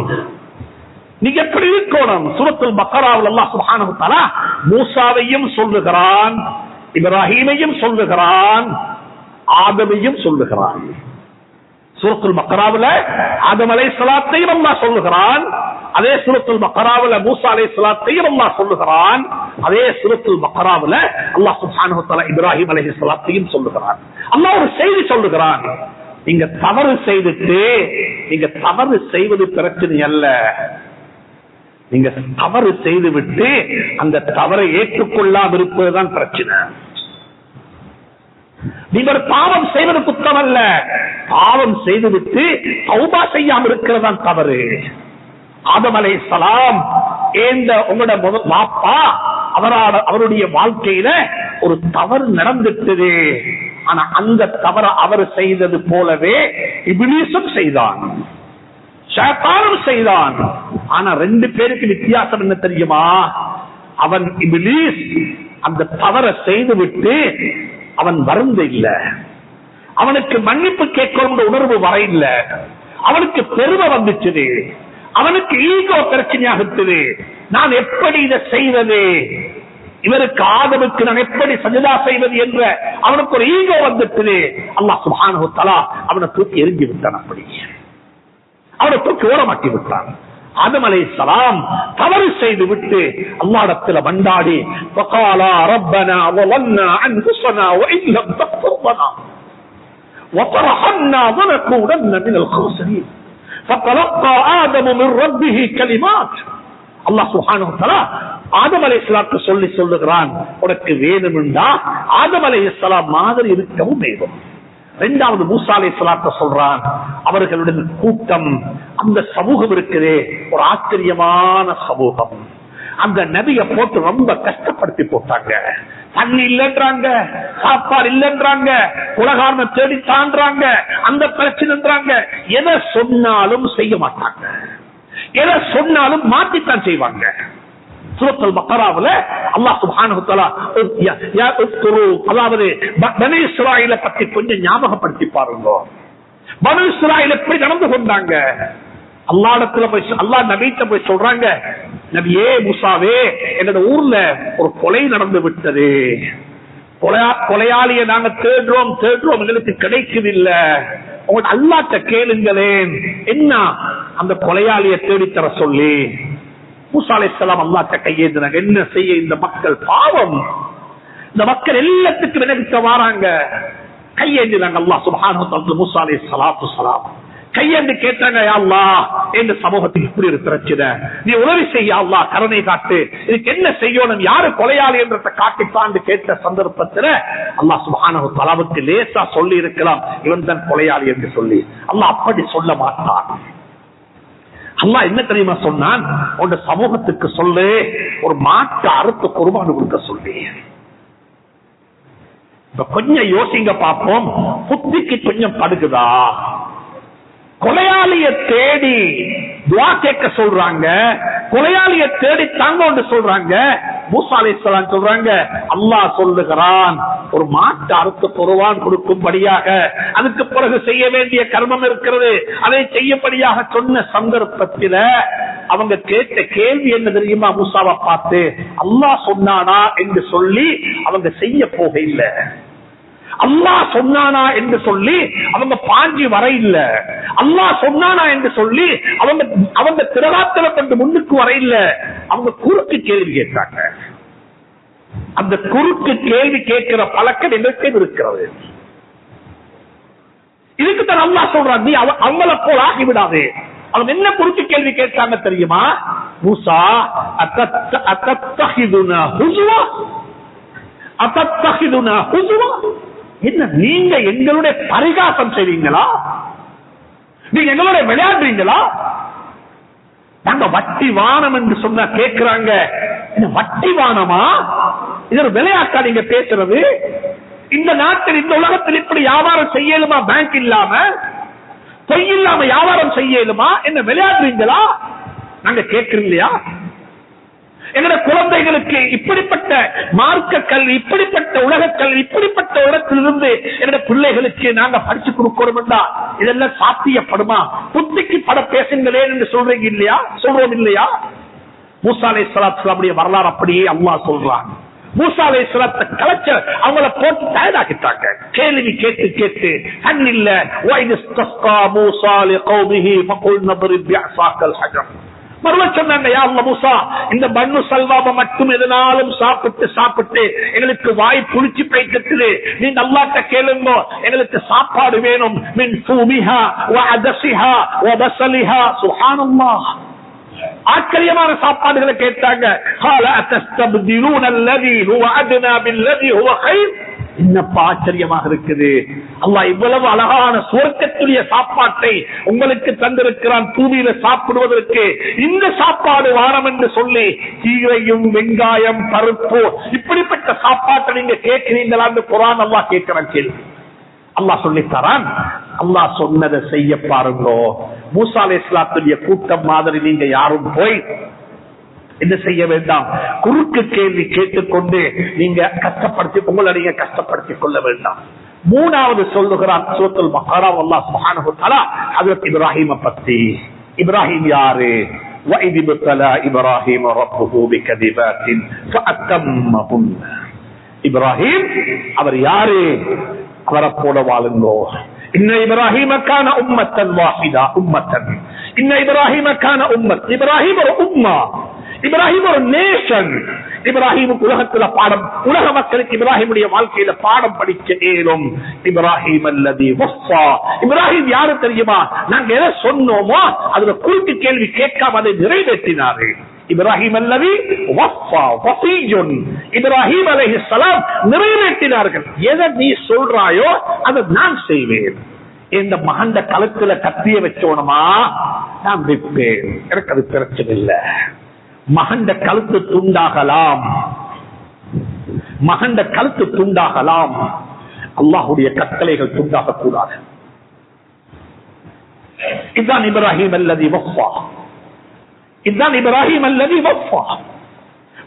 நீங்க எப்படி இருக்கணும். சூரத்துல் பக்கராவில் அல்லாஹ் சுப்ஹானஹு வ தஆலா மூசாவையும் சொல்லுகிறான், இப்ராஹீமையும் சொல்லுகிறான், ஆதமையும் சொல்லுகிறான். சூரத்துல் பக்கராவில் ஆதம் அலைஹிஸ்ஸலாத்தையும் அல்லாஹ் சொல்லுகிறான். அதே சூரத்துல் பக்கராவில் மூசா அலைஹிஸ்ஸலாத்தையும் அல்லாஹ் சொல்லுகிறான். அதே சூரத்துல் பக்கராவில் அல்லாஹ் சுப்ஹானஹு வ தஆலா இப்ராஹிம் அலைஹிஸ்ஸலாத்தையும் சொல்லுகிறான். அல்லாஹ் ஒரு செய்தி சொல்லுகிறான். நீங்க தவறு செய்துட்டு, நீங்க தவறு செய்வது பிரச்சனை அல்ல, நீங்க தவறு செய்து விட்டு அந்த தவறை ஏற்றுக்கொள்ளாமல் இருப்பதுதான் பிரச்சனை. நீங்கள் பாவம் செய்வது குற்றம் அல்ல, பாவம் செய்துவிட்டு தௌபா செய்யாமல் இருக்கிறதான் தவறு. ஆதம் அலைஹிஸ்ஸலாம் உங்களோட பாப்பா அவருடைய வாழ்க்கையில ஒரு தவறு நடந்துட்டது. ஆனா அந்த தவறு அவர் செய்தது போலவே இப்லீஸும் செய்தான், ஷைத்தானும் செய்தான். ஆனா 2 பேருக்கு வித்தியாசம் என்ன தெரியுமா? அவன் இப்லீஸ் அந்த தவறை செய்துவிட்டு அவன் வருந்த இல்ல, அவனுக்கு மன்னிப்பு கேட்கிற உணர்வு வர இல்ல, அவனுக்கு பெருமை வந்துச்சு, அவனுக்கு ஈகோ பிரச்சனையாகுது. நான் எப்படி இதை செய்வது, இவருக்கு ஆதமுக்கு நான் எப்படி சஜதா செய்வது என்ற அவனுக்கு ஒரு ஈகோ வந்துட்டு அல்லாஹ் சுப்ஹானஹு வ தஆலா அவனை தூக்கி எறிஞ்சு விட்டான். அப்படி அவனை தூக்கி ஓரமாக்கி விட்டான். ஆதம் அலைஹிஸ்ஸலாம் தவறு செய்து விட்டு அல்லாஹ்விடத்தில் மண்டாடி, ஃபகாலா ரப்பனா வலன்னா அன்ஃபுஸனா வ இன் லம் தக்ஃபிர் லனா வ தர்ஹம்னா லனகூனன்ன மினல் காஸிரீன் ஃபதலக்கா ஆதமு மின் ரப்பிஹி கலிமாத். அல்லாஹ் சுப்ஹானஹு வ தஆலா ஆதம் அலைஹிஸ்ஸலாத்துக்கு சொல்லுகிறான், உனக்கு வேணும்னா ஆதம் அலைஹிஸ்ஸலாம் மாதிரி இருக்கவும் வேண்டும். 2வது மூசா அலைஹிஸ்ஸலாத்து சொல்றான், அவர்களுடைய கூட்டம், அந்த சமூகம் இருக்கிறே ஒரு ஆச்சரியமான சமூகம். அந்த நபியை போட்டு ரொம்ப கஷ்டப்படுத்தி போட்டாங்க. தண்ணி இல்லைன்றாங்க, சாப்பாடு இல்லைன்றாங்க, உலகாரணம் தேடி தாண்டாங்க, அந்த பிரச்சனைன்றாங்க. எதை சொன்னாலும் செய்ய மாட்டாங்க, எதை சொன்னாலும் மாற்றித்தான் செய்வாங்க. சூரத்துல் பக்ராவுல அல்லாஹ் சுப்ஹானஹு வ தஆலா அதாவது பனி இஸ்ராயீலை பத்தி கொஞ்சம் ஞாபகப்படுத்தி பாருங்க. பனி இஸ்ராயீல் எப்படி நடந்து கொண்டாங்க? அல்லாஹ்விடத்துல போய் அல்லாஹ் நபிட்ட போய் சொல்றாங்க, நபியே மூசாவே, என்னோட ஊர்ல ஒரு கொலை நடந்து விட்டது, கொலையாளியை நாங்க தேடுறோம் எங்களுக்கு கிடைக்கவில்லை, உங்க அல்லாஹ்ட்ட கேளுங்களேன் என்ன அந்த கொலையாளியை தேடித்தர சொல்லி. மூசா அலைஹிஸ்ஸலாம் அல்லாஹ்ட்ட கையேந்தினாங்க. என்ன செய்ய இந்த மக்கள் பாவம், இந்த மக்கள் எல்லாத்துக்கும் விலகிக்க வராங்க. கையேந்தினாங்க. அல்லாஹ் சுப்ஹானஹு வ தஆலா மூசா அலைஹிஸ்ஸலாத்து வஸ்ஸலாம் கையேந்து கேட்டாங்க, யா அல்லாஹ் இந்த சமூகத்துக்கு இப்படி ஒரு பிரச்சனை, நீ உதவி செய்ய அல்லாஹ், கருணை காட்டு, இதுக்கு என்ன செய்யணும், யாரு கொலையாளி என்றதை காட்டிப்பான்னு கேட்ட சந்தர்ப்பத்தில் அல்லாஹ் சுப்ஹானஹு வ தஆலாவுக்கு லேசா சொல்லி இருக்கலாம், இவன் தான் கொலையாளி என்று சொல்லி. அல்லாஹ் அப்படி சொல்ல மாட்டான். அல்லாஹ் என்ன தெரியுமா சொன்னான், உங்க சமூகத்துக்கு சொல்லு, ஒரு மாட்டு அறுத்து குர்பான் கொடுக்க சொல்லி. இப்ப கொஞ்சம் யோசிங்க பார்ப்போம், புத்திக்கு கொஞ்சம் படுகுதா? கொலையாளியை தேடி துஆ கேட்க சொல்றாங்க, கொலையாளியை தேடி தாங்க சொல்றாங்க. மூசா அலைஹிஸ்ஸலாம் சொல்றாங்க, அல்லாஹ் சொல்லுகிறான் ஒரு மாட்டு அறுத்து குர்பான் கொடுக்கும்படியாக, அதுக்கு பிறகு செய்ய வேண்டிய கர்மம் இருக்கிறது, அதை செய்யப்படியாக சொன்ன சந்தர்ப்பத்தில் அவங்க கேட்ட கேள்வி என்ன தெரியுமா? மூசாவை பார்த்து அல்லாஹ் சொன்னானா என்று சொல்லி அவங்க செய்ய போக இல்லை. அல்லாஹ் சொன்னானா என்று சொல்லி அவங்க பாஞ்சி வர இல்ல. அல்லாஹ் சொன்னானா என்று சொல்லி அவங்க திரளாத்தல கொண்டு முன்னுக்கு வர இல்ல. அவங்க குறுக்கு கேள்வி கேட்டாங்க. அந்த குறுக்கு கேள்வி கேட்கிற பழக்கம் எங்களுக்கு இருக்கிறது. இதுக்கு தான் அல்லாஹ் சொல்றான், நீ அவங்கள போல் ஆகிவிடாது. அவங்க என்ன குறுக்கு கேள்வி கேட்டாங்க தெரியுமா? மூசா அத்தத்தஹிதுனா ஹுஸ்வா, அத்தத்தஹிதுனா ஹுஸ்வா, என்ன நீங்க எங்களுடைய பரிகாசம் செய்வீங்களா? நீங்க எங்களுடைய விளையாடுறீங்களா? நாங்க வட்டி வானம் என்று சொன்னா கேட்கிறாங்க, வட்டி வானமா? இது ஒரு விளையாட்டா நீங்க பேசுறது? இந்த நாட்டில் இந்த உலகத்தில் இப்படி வியாபாரம் செய்யலுமா? பேங்க் இல்லாம பொய் இல்லாம வியாபாரம் செய்யலுமா? என்ன விளையாடுறீங்களா? நாங்க கேட்கிறோம் இல்லையா? எங்களுடைய குழந்தைகளுக்கு இப்படிப்பட்ட மார்க்க கல்வி, இப்படிப்பட்ட உலக கல்வி, இப்படிப்பட்ட இடத்திலிருந்து என்னுடைய பிள்ளைகளுக்கு நாங்க படிச்சு கொடுக்கணும், இதெல்லாம் சாத்தியப்படுமா? புத்திக்கு பட பேசுங்களேன் என்று சொல்றீங்க இல்லையா? சொல்றோம் இல்லையா? மூசா அலைஹிஸ்ஸலாத்துடைய வரலாறு அப்படியே அல்லாஹ் சொல்றாங்க. மூசா அலைஹிஸ்ஸலாத்தை கலைச்ச அவங்கள போட்டு தயாராக்கிட்டாங்க. கேள்வி கேட்டு கேட்டு தண்ணி இல்ல. வஇஸ்தஸ்கா மூசா லிகௌமிஹி ஃபகுல் நضرب بعصاك الحجر. சொன்னாங்க, யா அல்லாஹ் மூசா, இந்த பன்னு சல்வாவை மட்டும் எதனாலும் சாப்பிட்டு சாப்பிட்டு எங்களுக்கு வாய் புளிச்சு போய்க்கிட்டு, நீங்க அல்லாஹ்ட்ட கேளுங்க, எங்களுக்கு சாப்பாடு வேணும். மின் ஃபூமிஹா வ அதஸிஹா வ பஸலிஹா. சுப்ஹானல்லாஹ், ஆச்சரியமான சாப்பாடுகளை கேட்டாங்க. قال أتستبدلون الذي هو أدنى بالذي هو خير. என்னப்பா ஆச்சரியமாக இருக்குது, அல்லாஹ் இவ்வளவு அழகான சுவர்க்கத்துடைய சாப்பாட்டை உங்களுக்கு தந்திருக்கிறான் பூமியில சாப்பிடுவதற்கு. இந்த சாப்பாடு வாரம் என்று சொல்லி கீரையும் வெங்காயம் பருப்பு இப்படிப்பட்ட சாப்பாட்டை நீங்க கேட்கிறீங்களா? குர்ஆன் அல்லாஹ் கேட்கிறான் கேள்வி. அல்லாஹ் சொல்லித்தரான், அல்லாஹ் சொன்னதை செய்ய பாருங்க. மூசா அலைஹிஸ்ஸலாத்துடைய கூட்டம் மாதிரி நீங்க யாரும் போய் என்ன செய்ய வேண்டாம், குறுக்கு கேள்வி கேட்டுக்கொண்டு நீங்க கஷ்டப்படுத்தி உங்களை நீங்க கஷ்டப்படுத்திக் கொள்ள வேண்டாம். மூணாவது சொல்லுகிறான் சூரத்துல் பக்ரா அல்லாஹ் சுப்ஹானஹு வ தஆலா ஹஜ்ரத் இப்ராஹீமை பத்தி. இப்ராஹீம் யாரு? وَإِذِ ابْتَلَى إِبْرَاهِيمَ رَبُّهُ بِكَلِمَاتٍ فَأَتَمَّهُنَّ. இப்ராஹீம் அவர் யாரு? அவரை போல வாழுங்கோ. இன்ன இப்ராஹீம கான உம்மத்தன் வாஹிதா, உம்மத்தன். இன்ன இப்ராஹீம கான உம்மத். இப்ராஹீம் ஒரு உம்மா, இப்ராஹிம் ஒரு நேஷன். இப்ராஹிமுக்கு உலகத்துல பாடம், உலக மக்களுக்கு இப்ராஹிமுடைய வாழ்க்கையில பாடம் படிக்க இயலும். இப்ராஹிம் அல்லதி வஃபா. இப்ராஹிம் யாரு தெரியுமா? நாங்க எதை சொன்னோமோ அதுல குறுக்கு கேள்வி கேட்காம அதை நிறைவேற்றினாரு. இப்ராஹிம் அல்லதி வஃபா வஃபீஜுன். இப்ராஹிம் அலைஹிஸ்ஸலாம் நிறைவேற்றினார்கள். எதை நீ சொல்றாயோ அதை நான் செய்வேன். இந்த மகண்ட கழுத்துல கத்திய வச்சோணுமா நான் விற்பேன், எனக்கு அது பிரச்சனை இல்லை. மகண்ட கழுத்து துண்டாகலாம், மகண்ட கழுத்து துண்டாகலாம், அல்லாஹ்வுடைய கட்டளைகள் துண்டாக கூடாது. இதுதான் இப்ராஹிம் அல்லதி வஃபா, இதுதான் இப்ராஹிம் அல்லதி வஃபா.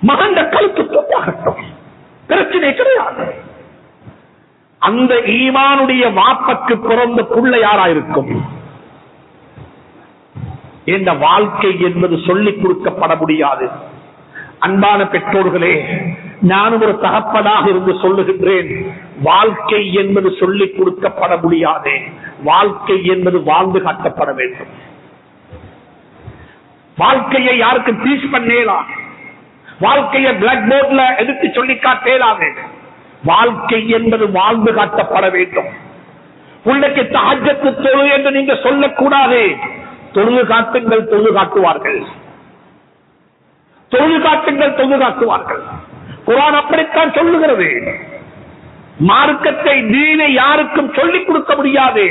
மகண்ட கழுத்து துண்டாகட்டும், பிரச்சனை கிடையாது. அந்த ஈமானுடைய வாப்பக்கு பிறந்த புள்ள யாராயிருக்கும்? இந்த வாழ்க்கை என்பது சொல்லிக் கொடுக்கப்பட முடியாது. அன்பான பெற்றோர்களே, நானும் ஒரு தகப்பனாக இருந்து சொல்லுகின்றேன், வாழ்க்கை என்பது சொல்லிக் கொடுக்கப்பட முடியாது. வாழ்க்கை என்பது வாழ்ந்து காட்டப்பட வேண்டும். வாழ்க்கையை யாருக்கும் டீச் பண்ணலாம், வாழ்க்கையை பிளாக் போர்ட்ல எடுத்து சொல்லி காட்டலாது. வாழ்க்கை என்பது வாழ்ந்து காட்டப்பட வேண்டும். பிள்ளைக்கு தஹஜ்ஜத் தொழு என்று நீங்க சொல்லக்கூடாது. தொழுது காட்டுங்கள், தொழுது காட்டுவார்கள். தொழுது காட்டுங்கள், தொழுது காட்டுவார்கள். குர்ஆன் அப்படித்தான் சொல்லுகிறது. மார்க்கத்தை, தீனை யாருக்கும் சொல்லிக் கொடுக்க முடியாது.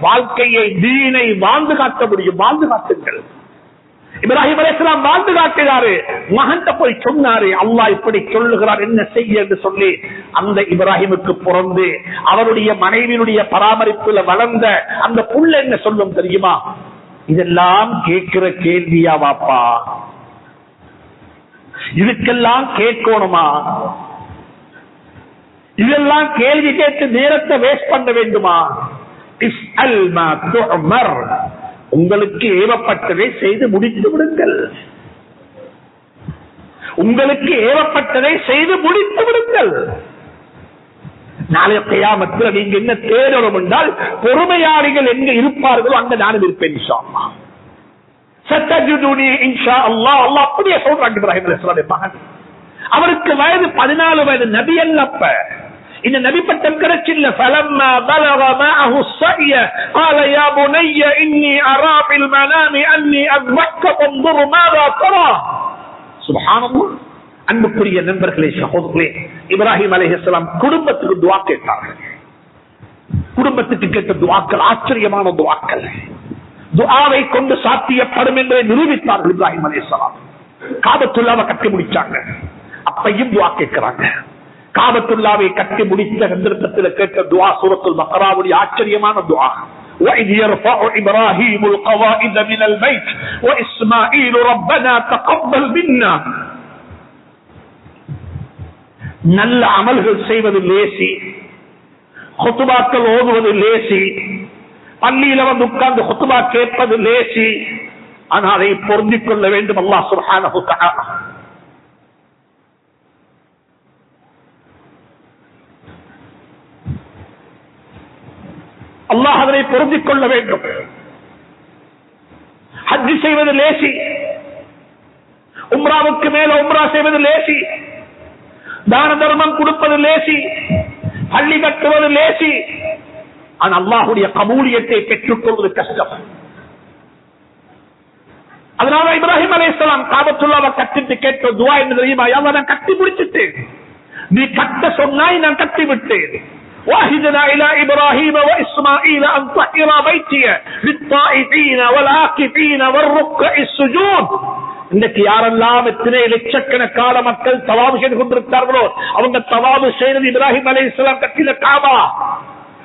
வாழ்க்கையை, தீனை வாழ்ந்து காட்ட முடியும். வாழ்ந்து காட்டுங்கள். இப்ராஹிம் அலைஹிஸ்ஸலாம் வாழ்ந்து காட்டினாரு. மகன்கிட்ட போய் சொன்னாரு, அல்லாஹ் இப்படி சொல்லுகிறார், என்ன செய்ய என்று சொல்லி. அந்த இப்ராஹிமுக்கு பிறந்து அவருடைய மனைவியினுடைய பராமரிப்புல வளர்ந்த அந்த புள்ள என்ன சொல்லும் தெரியுமா? இதெல்லாம் கேட்கிற கேள்வியா வாப்பா? இதுக்கெல்லாம் கேட்கணுமா? இதெல்லாம் கேள்வி கேட்டு நேரத்தை வேஸ்ட் பண்ண வேண்டுமா? இஸ்அல் மா துஅமர், உங்களுக்கு ஏவப்பட்டதை செய்து முடித்து விடுங்கள். உங்களுக்கு ஏவப்பட்டதை செய்து முடித்து விடுங்கள். நாளைய கியாமத்தில் நீங்க என்ன தேடணும் என்றால், பொறுமையாளிகள் எங்க இருப்பார்களோ அங்க நானும் இருப்பேன் இன்ஷா அல்லாஹ். சத்தஜுதுனி இன்ஷா அல்லாஹ். அல்லாஹ் அப்படியே சொல்றாங்க இப்ராஹிம் அலைஹிஸ்ஸலாம் மகன். அவருக்கு வயது 14 வயது, நபி அல்லப்ப. இந்த நபி பட்டம் கிடைச்சில்ல. فلما بلغ معه السعي قال يا بني اني ارى في المنام اني اذبحك فانظر ماذا ترى. سبحان الله. அன்புக்குரிய நண்பர்களே, சகோதரர்களே, இப்ராஹிம் அலைஹிஸ்ஸலாம் குடும்பத்துக்கு துஆ கேட்டார்கள். குடும்பத்துக்கு கேட்ட துஆக்கள் ஆச்சரியமான துஆக்கள். துஆவை கொண்டு சாத்தியப்படும் என்பதை நிரூபித்தார்கள் இப்ராஹிம் அலைஹிஸ்ஸலாம். காபத்துல்லாவை கட்டி முடிச்சாங்க. அப்பையும் துஆ கேட்கிறாங்க. காபத்துல்லாவை கட்டி முடித்த சந்தர்ப்பத்தில் கேட்ட துஆ சூரத்துல் பக்ராவுடைய ஆச்சரியமான துஆ. وَإِذْ يَرْفَعُ إِبْرَاهِيمُ الْقَوَاعِدَ مِنَ الْبَيْتِ وَإِسْمَاعِيلُ رَبَّنَا تَقَبَّلْ مِنَّا. நல்ல அமல்கள் செய்வது லேசி, குத்துபாக்கள் ஓதுவது லேசி, பள்ளியில வந்து உட்கார்ந்து குத்துபா கேட்பது லேசி. ஆனால் அதை பொருந்திக் கொள்ள வேண்டும் அல்லாஹ் சுப்ஹானஹு வ தஆலா. அல்லாஹ் அதனை பொருந்திக் கொள்ள வேண்டும். ஹஜ் செய்வது லேசி, உம்ராவுக்கு மேல உம்ரா செய்வது லேசி, தான தர்மம் கொடுப்பது லேசி, பள்ளி கட்டுவது லேசி. ஆனால் அல்லாஹ்வுடைய கபூலியத்தை பெற்றுக் கொள்வது கஷ்டம். அதனால இப்ராஹிம் அலைஹிஸ்ஸலாம் காபத்துல்லாவை கட்டிட்டு கேட்ட துஆ என்ன தெரியுமா? யா அல்லாஹ், நான் கட்டி முடிச்சிட்டேன், நீ கட்ட சொன்னாய், நான் கட்டி விட்டேன். وَأَهِدْنَا إِلَى إِبْرَاهِيمَ وَإِسْمَاعِيلَ أَنْ طَهِّرَا بَيْتِيَ لِلطَّائِفِينَ وَالْعَاكِفِينَ وَالرُّكَّعِ السُّجُودِ. இன்னைக்கு யாரெல்லாம் எத்தனை லட்சக்கணக்கான மக்கள் தவாபு செய்து கொண்டிருக்கிறார்களோ, அவங்க தவாபு செய்தது இப்ராஹிம் அலைஹிஸ்ஸலாம் கட்டின காபா.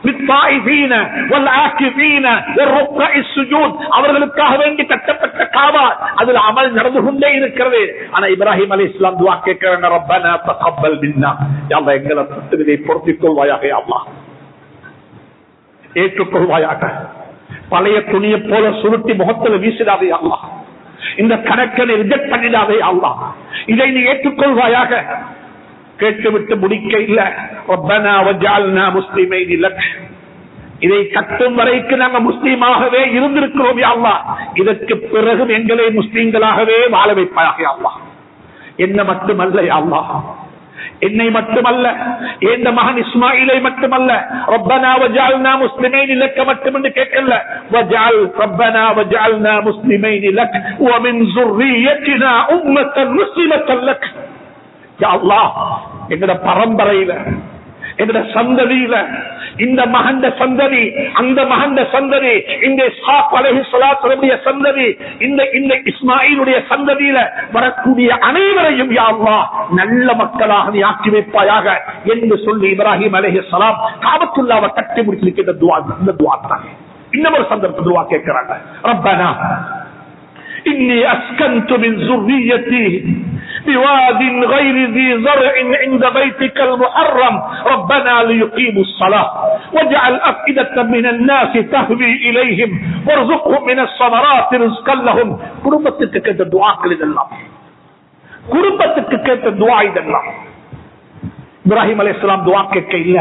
لِلطَّائِفِينَ وَالْعَاكِفِينَ وَالرُّكَّعِ السُّجُودِ, அவர்களுக்காக வேண்டி கட்டப்பட்ட காபா. அதில் அமல் நடந்து கொண்டே இருக்கிறது. ஆனா இப்ராஹிம் அலைஹிஸ்ஸலாம் துஆ கேட்கிறாங்க, ரப்பனா தகப்பல் மின்னா, யா அல்லாஹ் எங்களை இதை பொறுத்துக் கொள்வாயாக, யா அல்லாஹ் ஏற்றுக்கொள்வாயாக. பழைய துணியை போல சுருட்டி முகத்தில் வீசிடாதே யா அல்லாஹ். இந்த கணக்கை ரிஜெக்ட் பண்ணிடாதே யா அல்லாஹ். இதை நீ ஏற்றுக்கொள்வாயாக. கேட்டுவிட்டு முடிக்க இல்ல, ரப்பனா வஜஅல்னா முஸ்லிமைன் லக், இதை கட்டும் வரைக்கும் நாங்க முஸ்லீமாகவே இருந்திருக்கிறோம் யா அல்லாஹ். இதற்கு பிறகு எங்களை முஸ்லீம்களாகவே வாழ வைப்பாயாக யா அல்லாஹ். என்ன மட்டுமல்ல யா அல்லாஹ், என்னை மட்டுமல்ல, எந்த மகன் இஸ்மாயிலை மட்டுமல்ல, ரப்பனா வஜஅல்னா முஸ்லிமைன் லக் மட்டும் கேட்கல, வஜஅல் ரப்பனா வஜஅல்னா முஸ்லிமைன் லக் வ மின் ذُرِّيَّتِنَا உம்மத்தன் முஸ்லிமத்தன் லக். யா அல்லாஹ், எங்கட பரம்பரையில என்ற சந்ததியில இந்த மகண்ட சந்ததி, அந்த மகண்ட சந்ததி, இந்த இஸ்ஹாக் அலைஹிஸ்ஸலாத்துடைய சந்ததி, இந்த இஸ்மாயிலுடைய சந்ததியில வரக்கூடிய அனைவரையும் யா அல்லாஹ் நல்ல மக்களாக நீ ஆக்கி வைப்பாயாக என்று சொல்லி இப்ராஹிம் அலைஹிஸ்ஸலாம் காபத்துல்லாவை கட்டி முடிச்சிருக்கிற துஆ. இந்த துஆ தான் இன்னொரு சந்தர்ப்ப துஆ கேட்கிறாங்க. ரப்பனா இன்னி அஸ்கன்து மின் ذُرِّيَّتِي بواد غير ذي زرع عند بيتك المحرم ربنا ليقيموا الصلاة واجعل أفئدة من الناس تهوي إليهم وارزقهم من الثمرات رزقا لهم. குடும்பத்துக்கு கேட்ட துஆக்கள் இதெல்லாம், குடும்பத்துக்கு கேட்ட துஆ இதெல்லாம். இப்ராஹிம் அலைஹிஸ்ஸலாம் துஆ கேட்க இல்ல,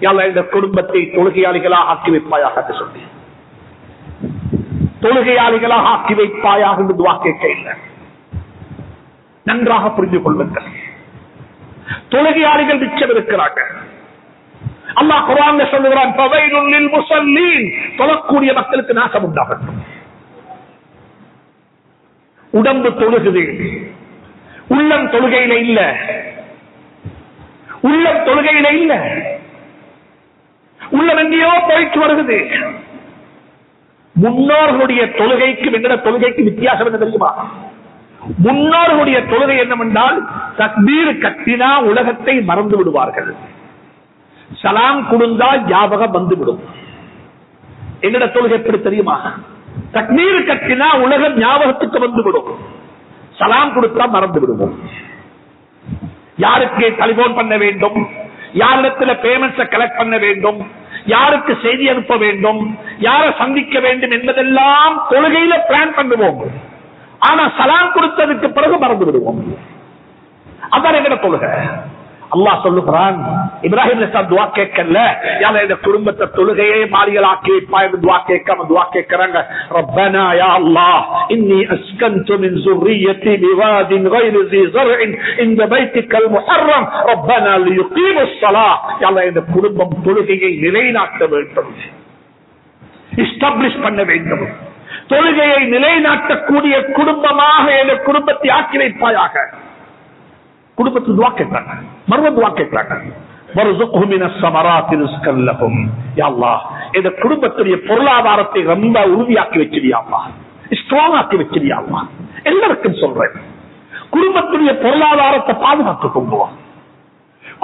யா அல்லாஹ் இந்த குடும்பத்தை தொழுகையாளிகளாக ஆக்கி வைப்பாயாக என்று சொல்லி, தொழுகையாளிகளாக ஆக்கி வைப்பாயாக என்று துஆ கேட்க இல்ல. நன்றாக புரிந்து கொள்ளுங்கள், தொழுகையாளிகள் மிச்சம் இருக்கிறாங்க. அல்லாஹ் குர்ஆன்ல சொல்லுகிறான், ஃபவைலுல் லில் முஸல்லீன், தொழக்கூடிய மக்களுக்கு நாசம் உண்டாகட்டும். உடம்பு தொழுகுது, உள்ளம் தொழுகையில இல்ல, உள்ளம் தொழுகையில இல்ல, உள்ளம் எங்கேயோ போயிட்டு வருகிறது. முன்னோர்களுடைய தொழுகைக்கு எங்கட தொழுகைக்கு வித்தியாசம் என்ன தெரியுமா? முன்னோர்களுடைய தொழுகை என்னவென்றால் தக்பீர் கட்டினா உலகத்தை மறந்து விடுவார்கள், சலாம் கொடுத்தால் ஞாபகம் வந்துவிடும். எங்கட தொழுகை எப்படி தெரியுமா? தக்பீர் கட்டினா உலகம் ஞாபகத்துக்கு வந்துவிடும், சலாம் கொடுத்தா மறந்து விடுவோம். யாருக்கு டெலிபோன் பண்ண வேண்டும், யாரிடத்துல பேமெண்ட்ஸை கலெக்ட் பண்ண வேண்டும், யாருக்கு செய்தி அனுப்ப வேண்டும், யாரை சந்திக்க வேண்டும் என்பதெல்லாம் தொழுகையில பிளான் பண்ணுவோம். ஆனா சலாம் கொடுத்ததுக்கு பிறகு மறந்து விடுவோம். அதான் எங்கட தொழுகை. அல்லாஹ் சொல்லுகிறான், இப்ராஹிம் அலைஹிஸ்ஸலாம் துஆ கேட்கல, யா அல்லாஹ் இந்த குடும்பத்தை தொழுகையே மாளிகளாக்கி வைப்பாய் என்று துஆ கேட்காம துஆ கேட்கறாங்க. ரப்பனா யா அல்லாஹ் இன்னி அஸ்கன்து மின் ذُرِّيَّتِي بِوَادٍ غَيْرِ ذِي زَرْعٍ عِندَ بَيْتِكَ الْمُحَرَّمِ رَبَّنَا لِيُقِيمُوا الصَّلَاةَ. யா அல்லாஹ் இந்த குடும்பம் தொழுகையை நிலைநாட்ட வேண்டும், எஸ்டாப்லிஷ் பண்ண வேண்டும், தொழுகையை நிலைநாட்டக்கூடிய குடும்பமாக இந்த குடும்பத்தை ஆக்கி வைப்பாயாக. குடும்பத்து துஆ கேட்கிறாங்க, மறுப துஆ கேட்கிறாங்க. வர்ஸுக்ஹும் மினஸ் ஸமராத்தி ரிஸ்கன் லஹும். யா அல்லாஹ் இந்த குடும்பத்துடைய பொருளாதாரத்தை ரொம்ப உறுதியாக்கி வச்சிரியா அல்லாஹ், ஸ்ட்ராங் ஆக்கி வச்சிரியா அல்லாஹ். எல்லாருக்கும் சொல்றேன், குடும்பத்துடைய பொருளாதாரத்தை பாதுகாத்துக் கொள்வோம்.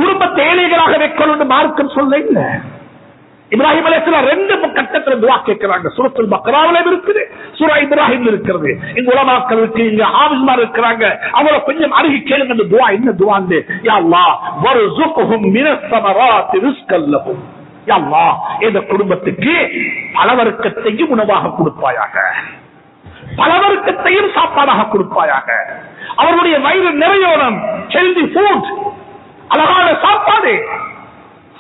குடும்பத்தை ஏழைகளாக வைக்கணும் மார்க்கம் சொல்ல இல்ல. இப்ராஹிம் அலைஹிஸ்ஸலாம் ரெண்டு கட்டத்துல துஆ கேட்கிறாங்க. சூரத்துல் பக்ராவுல இருக்குது, சூரா இப்ராஹிம்ல இருக்கிறது. இங்க உலமாக்கள் இருக்கு, இங்க ஹாஃபிஸ்மார் இருக்கிறாங்க, அவரை கொஞ்சம் அருகி கேளுங்க அந்த துஆ என்ன துஆன்னு. யா அல்லாஹ் வர்ஸுக்ஹும் மினஸ் ஸமராத்தி ரிஸ்கன் லஹும். யா அல்லாஹ் இந்த குடும்பத்துக்கு பலவர்க்கத்தையும் உணவாக கொடுப்பாயாக, பலவர்க்கத்தையும் சாப்பாடாக கொடுப்பாயாக. அவருடைய வயிறு நிறையணும், ஹெல்தி ஃபுட், அழகான சாப்பாடு.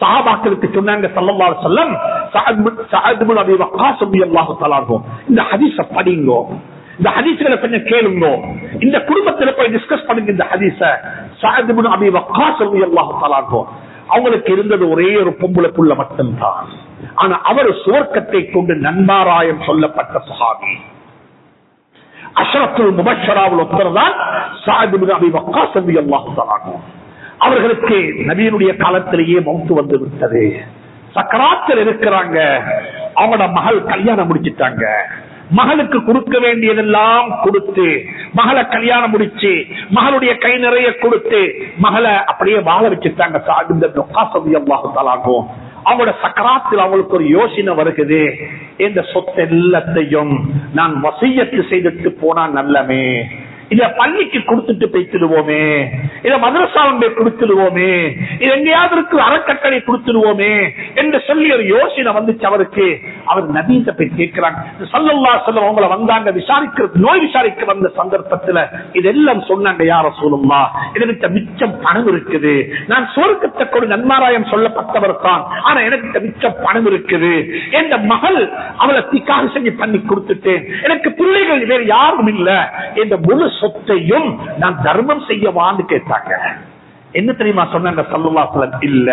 சஹாபாக்களுக்கு சொன்னாங்க ஸல்லல்லாஹு அலைஹி வஸல்லம், சஅத் இப்னு அபீ வக்காஸ் ரலியல்லாஹு தஆலா அன்ஹு இந்த ஹதீஸை படிங்க, இந்த ஹதீஸ்களை கொஞ்சம் கேளுங்க, இந்த குடும்பத்துல போய் டிஸ்கஸ் பண்ணுங்க இந்த ஹதீஸை. சஅத் இப்னு அபீ வக்காஸ் ரலியல்லாஹு தஆலா அன்ஹு அவங்களுக்கு இருந்தது ஒரே ஒரு பொம்பளை புள்ள மட்டும்தான். ஆனா அவர் சுவர்க்கத்தை கொண்டு நன்மாராயம் சொல்லப்பட்ட சஹாபி. அஷ்ரஃபுல் முபஷ்ஷராவுல் ஒருத்தர்தான் சஅத் இப்னு அபீ வக்காஸ் ரலியல்லாஹு தஆலா அன்ஹு. அவர்களுக்கு நபியினுடைய காலத்திலேயே மௌத்து வந்து விட்டது, சக்கராத்தில் இருக்கிறாங்க. அவங்களோட மகள் கல்யாணம் முடிச்சிட்டாங்க. மகளுக்கு கொடுக்க வேண்டியதெல்லாம் கொடுத்து, மகளை கல்யாணம் முடிச்சு, மகளுடைய கை நிறைய கொடுத்து, மகளை அப்படியே வாழ வச்சுட்டாங்க. அவங்களோட சக்கராத்தில் அவங்களுக்கு ஒரு யோசனை வருகிறது, இந்த சொத்து எல்லாத்தையும் நான் வசியத்து செய்துட்டு போனா நல்லமே, இத பள்ளிக்கு கொடுத்துட்டு போய்த்திடுவோமே, இத மதரசாவுடைய கொடுத்துடுவோமே, இது எங்கேயாவது இருக்கு அறக்கட்டளை கொடுத்துடுவோமே என்று சொல்லி ஒரு யோசனை வந்துச்சு அவருக்கு. அவர் நபீட்ட போய் கேட்கிறாங்க. ஸல்லல்லாஹு அலைஹி வஸல்லம் அவங்கள வந்தாங்க விசாரிக்கிறது, நோய் விசாரிக்க வந்த சந்தர்ப்பத்துல இதெல்லாம் சொன்னாங்க. யா ரசூலுல்லாஹ், எனக்கு மிச்சம் பணம் இருக்குது, நான் சொர்க்கத்தை கொண்டு நன்மாராயம் சொல்லப்பட்டவர் தான், ஆனா எனக்கு மிச்சம் பணம் இருக்குது, என் மகள் அவளை திக்காக செஞ்சு பண்ணி கொடுத்துட்டேன், எனக்கு பிள்ளைகள் வேறு யாரும் இல்ல, இந்த முழு சொத்தையும் நான் தர்மம் செய்யவான்னு கேட்டாங்க. என்ன தெரியுமா சொன்னாங்க ஸல்லல்லாஹு அலைஹி வஸல்லம், இல்ல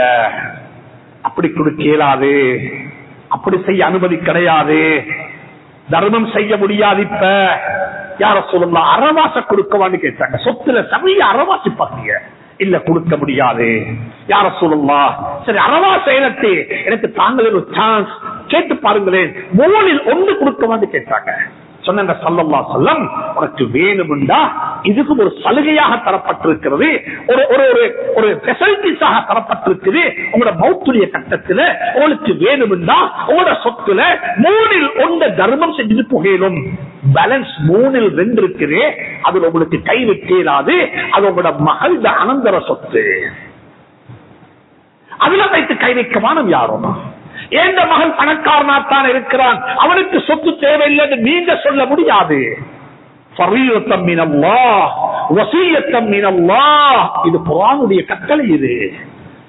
அப்படி கொடுக்க இயலாது, அப்படி செய்ய அனுமதி கிடையாது, தர்மம் செய்ய முடியாது. இப்ப யார சொல்லலாம், அறவாச கொடுக்கவான்னு கேட்டாங்க. சொத்துல சமய அறவாசி பாத்தீங்க, இல்ல கொடுக்க முடியாது. யா ரசூலுல்லாஹ், சரி அறவா செய்யறது எனக்கு தாங்களே ஒரு சான்ஸ் கேட்டு பாருங்களேன், 3 1 கொடுக்க கேட்டாங்க. சொன்னாங்க ஸல்லல்லாஹு அலைஹி வஸல்லம், உனக்கு வேணும்டா இதுக்கு ஒரு சலுகையாக தரப்பட்டிருக்கிறது, ஒரு ஒரு ஒரு ஃபெசிலிட்டிஸாக தரப்பட்டிருக்குது. உங்களோட மௌத்துடைய கட்டத்தில் உங்களுக்கு வேணும்டா உங்களோட சொத்துல 3 1 தர்மம் செஞ்சு புகையிலும், பேலன்ஸ் 3 2 இருக்குது, அதுல உங்களுக்கு கை வைக்காது. அது உங்களோட மகள் அனந்தர சொத்து, அதுல வைத்து கை வைக்கமான யாரும். எந்த மகன் பணக்காரனாத்தான் இருக்கிறான், அவனுக்கு சொத்து தேவையில்லை நீங்க சொல்ல முடியாது. ஃபரீதத்தம் மினல்லாஹ் வஸியத்தம் மினல்லாஹ், இது குர்ஆனுடைய கட்டளை. இது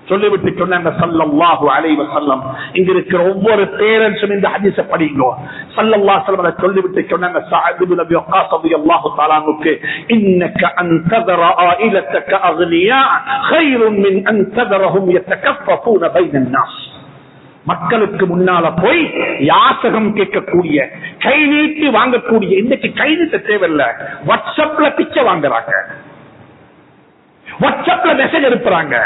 சொல்லிவிட்டு சொன்னாங்க ஸல்லல்லாஹு அலைஹி வஸல்லம், இங்க இருக்கிற ஒவ்வொரு பேரண்ட்ஸும் இந்த ஹதீஸை படிங்க. ஸல்லல்லாஹு அலைஹி வஸல்லம் சொல்லிவிட்டு சொன்னாங்க சஅத் இப்னு அபீ வக்காஸ் ரலியல்லாஹு தஆலா அன்ஹு, இன்னக அன் ததர ஆயிலத்தக அக்னியா கைருன் மின் அன் ததரஹும் யதகஃபஃபூன பைனன் நாஸ். மக்களுக்கு முன்னால போய் யாசகம் கேட்கக்கூடிய, கை நீட்டி வாங்கக்கூடிய, இன்னைக்கு கை நீட்ட தேவையில்லை, வாட்ஸ்அப்ல பிச்சை வாங்குறாங்க, வாட்ஸ்அப்ல மெசேஜ் அனுப்புறாங்க,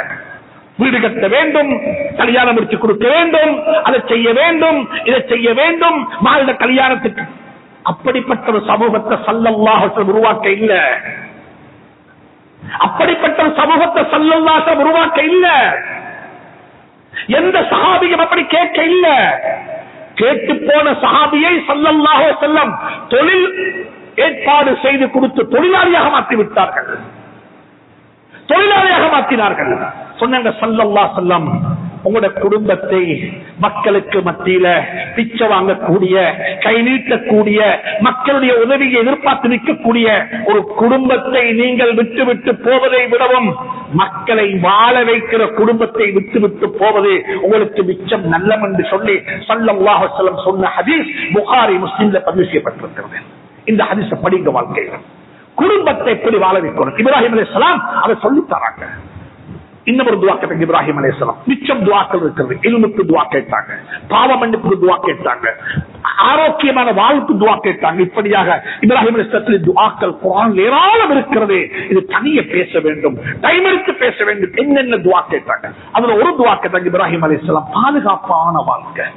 வீடு கட்ட வேண்டும், கல்யாணம் முடிச்சு கொடுக்க வேண்டும், அதை செய்ய வேண்டும், இதை செய்ய வேண்டும், மாநில கல்யாணத்துக்கு. அப்படிப்பட்ட ஒரு சமூகத்தை ஸல்லல்லாஹு அலைஹி வஸல்லம் உருவாக்க இல்ல, அப்படிப்பட்ட ஒரு சமூகத்தை ஸல்லல்லாஹு அலைஹி வஸல்லம் உருவாக்க இல்ல. எந்த சஹாபியும் அப்படி கேட்க இல்ல. கேட்டு போன சஹாபியை ஸல்லல்லாஹு அலைஹி வஸல்லம் தொழில் ஏற்பாடு செய்து கொடுத்து தொழிலாளியாக மாற்றி விட்டார்கள், தொழிலாளியாக மாற்றினார்கள். சொன்னாங்க ஸல்லல்லாஹு அலைஹி வஸல்லம், உங்களுடைய குடும்பத்தை மக்களுக்கு மத்தியில பிச்சை வாங்கக்கூடிய, கை நீட்டக்கூடிய, மக்களுடைய உதவியை எதிர்பார்த்து நிற்கக்கூடிய ஒரு குடும்பத்தை நீங்கள் விட்டு விட்டு போவதை விடவும், மக்களை வாழ வைக்கிற குடும்பத்தை விட்டு விட்டு போவது உங்களுக்கு மிச்சம் நல்லம் என்று சொல்லி ஸல்லல்லாஹு அலைஹி வஸல்லம் சொன்ன ஹதீஸ் புகாரி முஸ்லிம்ல பதிவு செய்யப்பட்டிருக்கிறது. இந்த ஹதீஸை படிங்க. வாழ்க்கையில் குடும்பத்தை எப்படி வாழ வைக்கணும் இப்ராஹிம் அலைஹிஸ்ஸலாம் அதை சொல்லி தராங்க. இன்னொரு துவா கேட்டாங்க இப்ராஹிம் அலைஹிஸ்ஸலாம். மிச்சம் துவாக்கள் இருக்கிறது. இல்முக்கு துவா கேட்டாங்க, பாவ மன்னிப்புக்கு துவா கேட்டாங்க, ஆரோக்கியமான வாழ்வுக்கு துவா கேட்டாங்க. இப்படியாக இப்ராஹிம் அலைஹிஸ்ஸலாம் துவாக்கள் குர்ஆனில் ஏராளம் இருக்கிறது. இது தனியே பேச வேண்டும், டைம் எடுத்து பேச வேண்டும். என்னென்ன துவா கேட்டாங்க, அதுல ஒரு துவா கேட்டாங்க இப்ராஹிம் அலைஹிஸ்ஸலாம், பாதுகாப்பான வாழ்க்கை.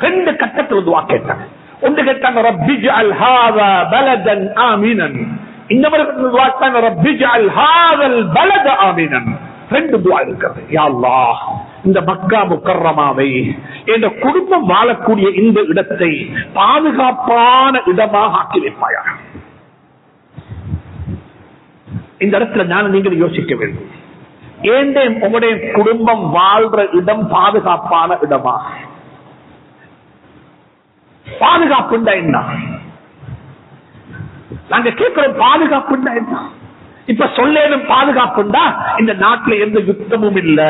2 கட்டத்தில் துவா கேட்டாங்க. ஒன்று கேட்டாங்க ரப்பிஜ்அல் ஹாதா பலதன் ஆமினன், இன்னொரு துவா கேட்டாங்க ரப்பிஜ்அல் ஹாதல் பலத ஆமினன். 2 துவா இருக்கிறது. யா அல்லாஹ், இந்த மக்கா முக்கர்ரமாவை, என்ற குடும்பம் வாழக்கூடிய இந்த இடத்தை பாதுகாப்பான இடமாக ஆக்கி வைப்பாயாக. இந்த இடத்துல நான் நீங்கள் யோசிக்க வேண்டும், ஏன் உங்களுடைய குடும்பம் வாழ்ற இடம் பாதுகாப்பான இடமா? பாதுகாப்புண்டா என்ன? நாங்க கேட்கிறோம் பாதுகாப்புண்டா என்ன? இப்ப சொல்லேனும் பாதுகாப்புண்டா, இந்த நாட்டில் எந்த யுத்தமும் இல்ல,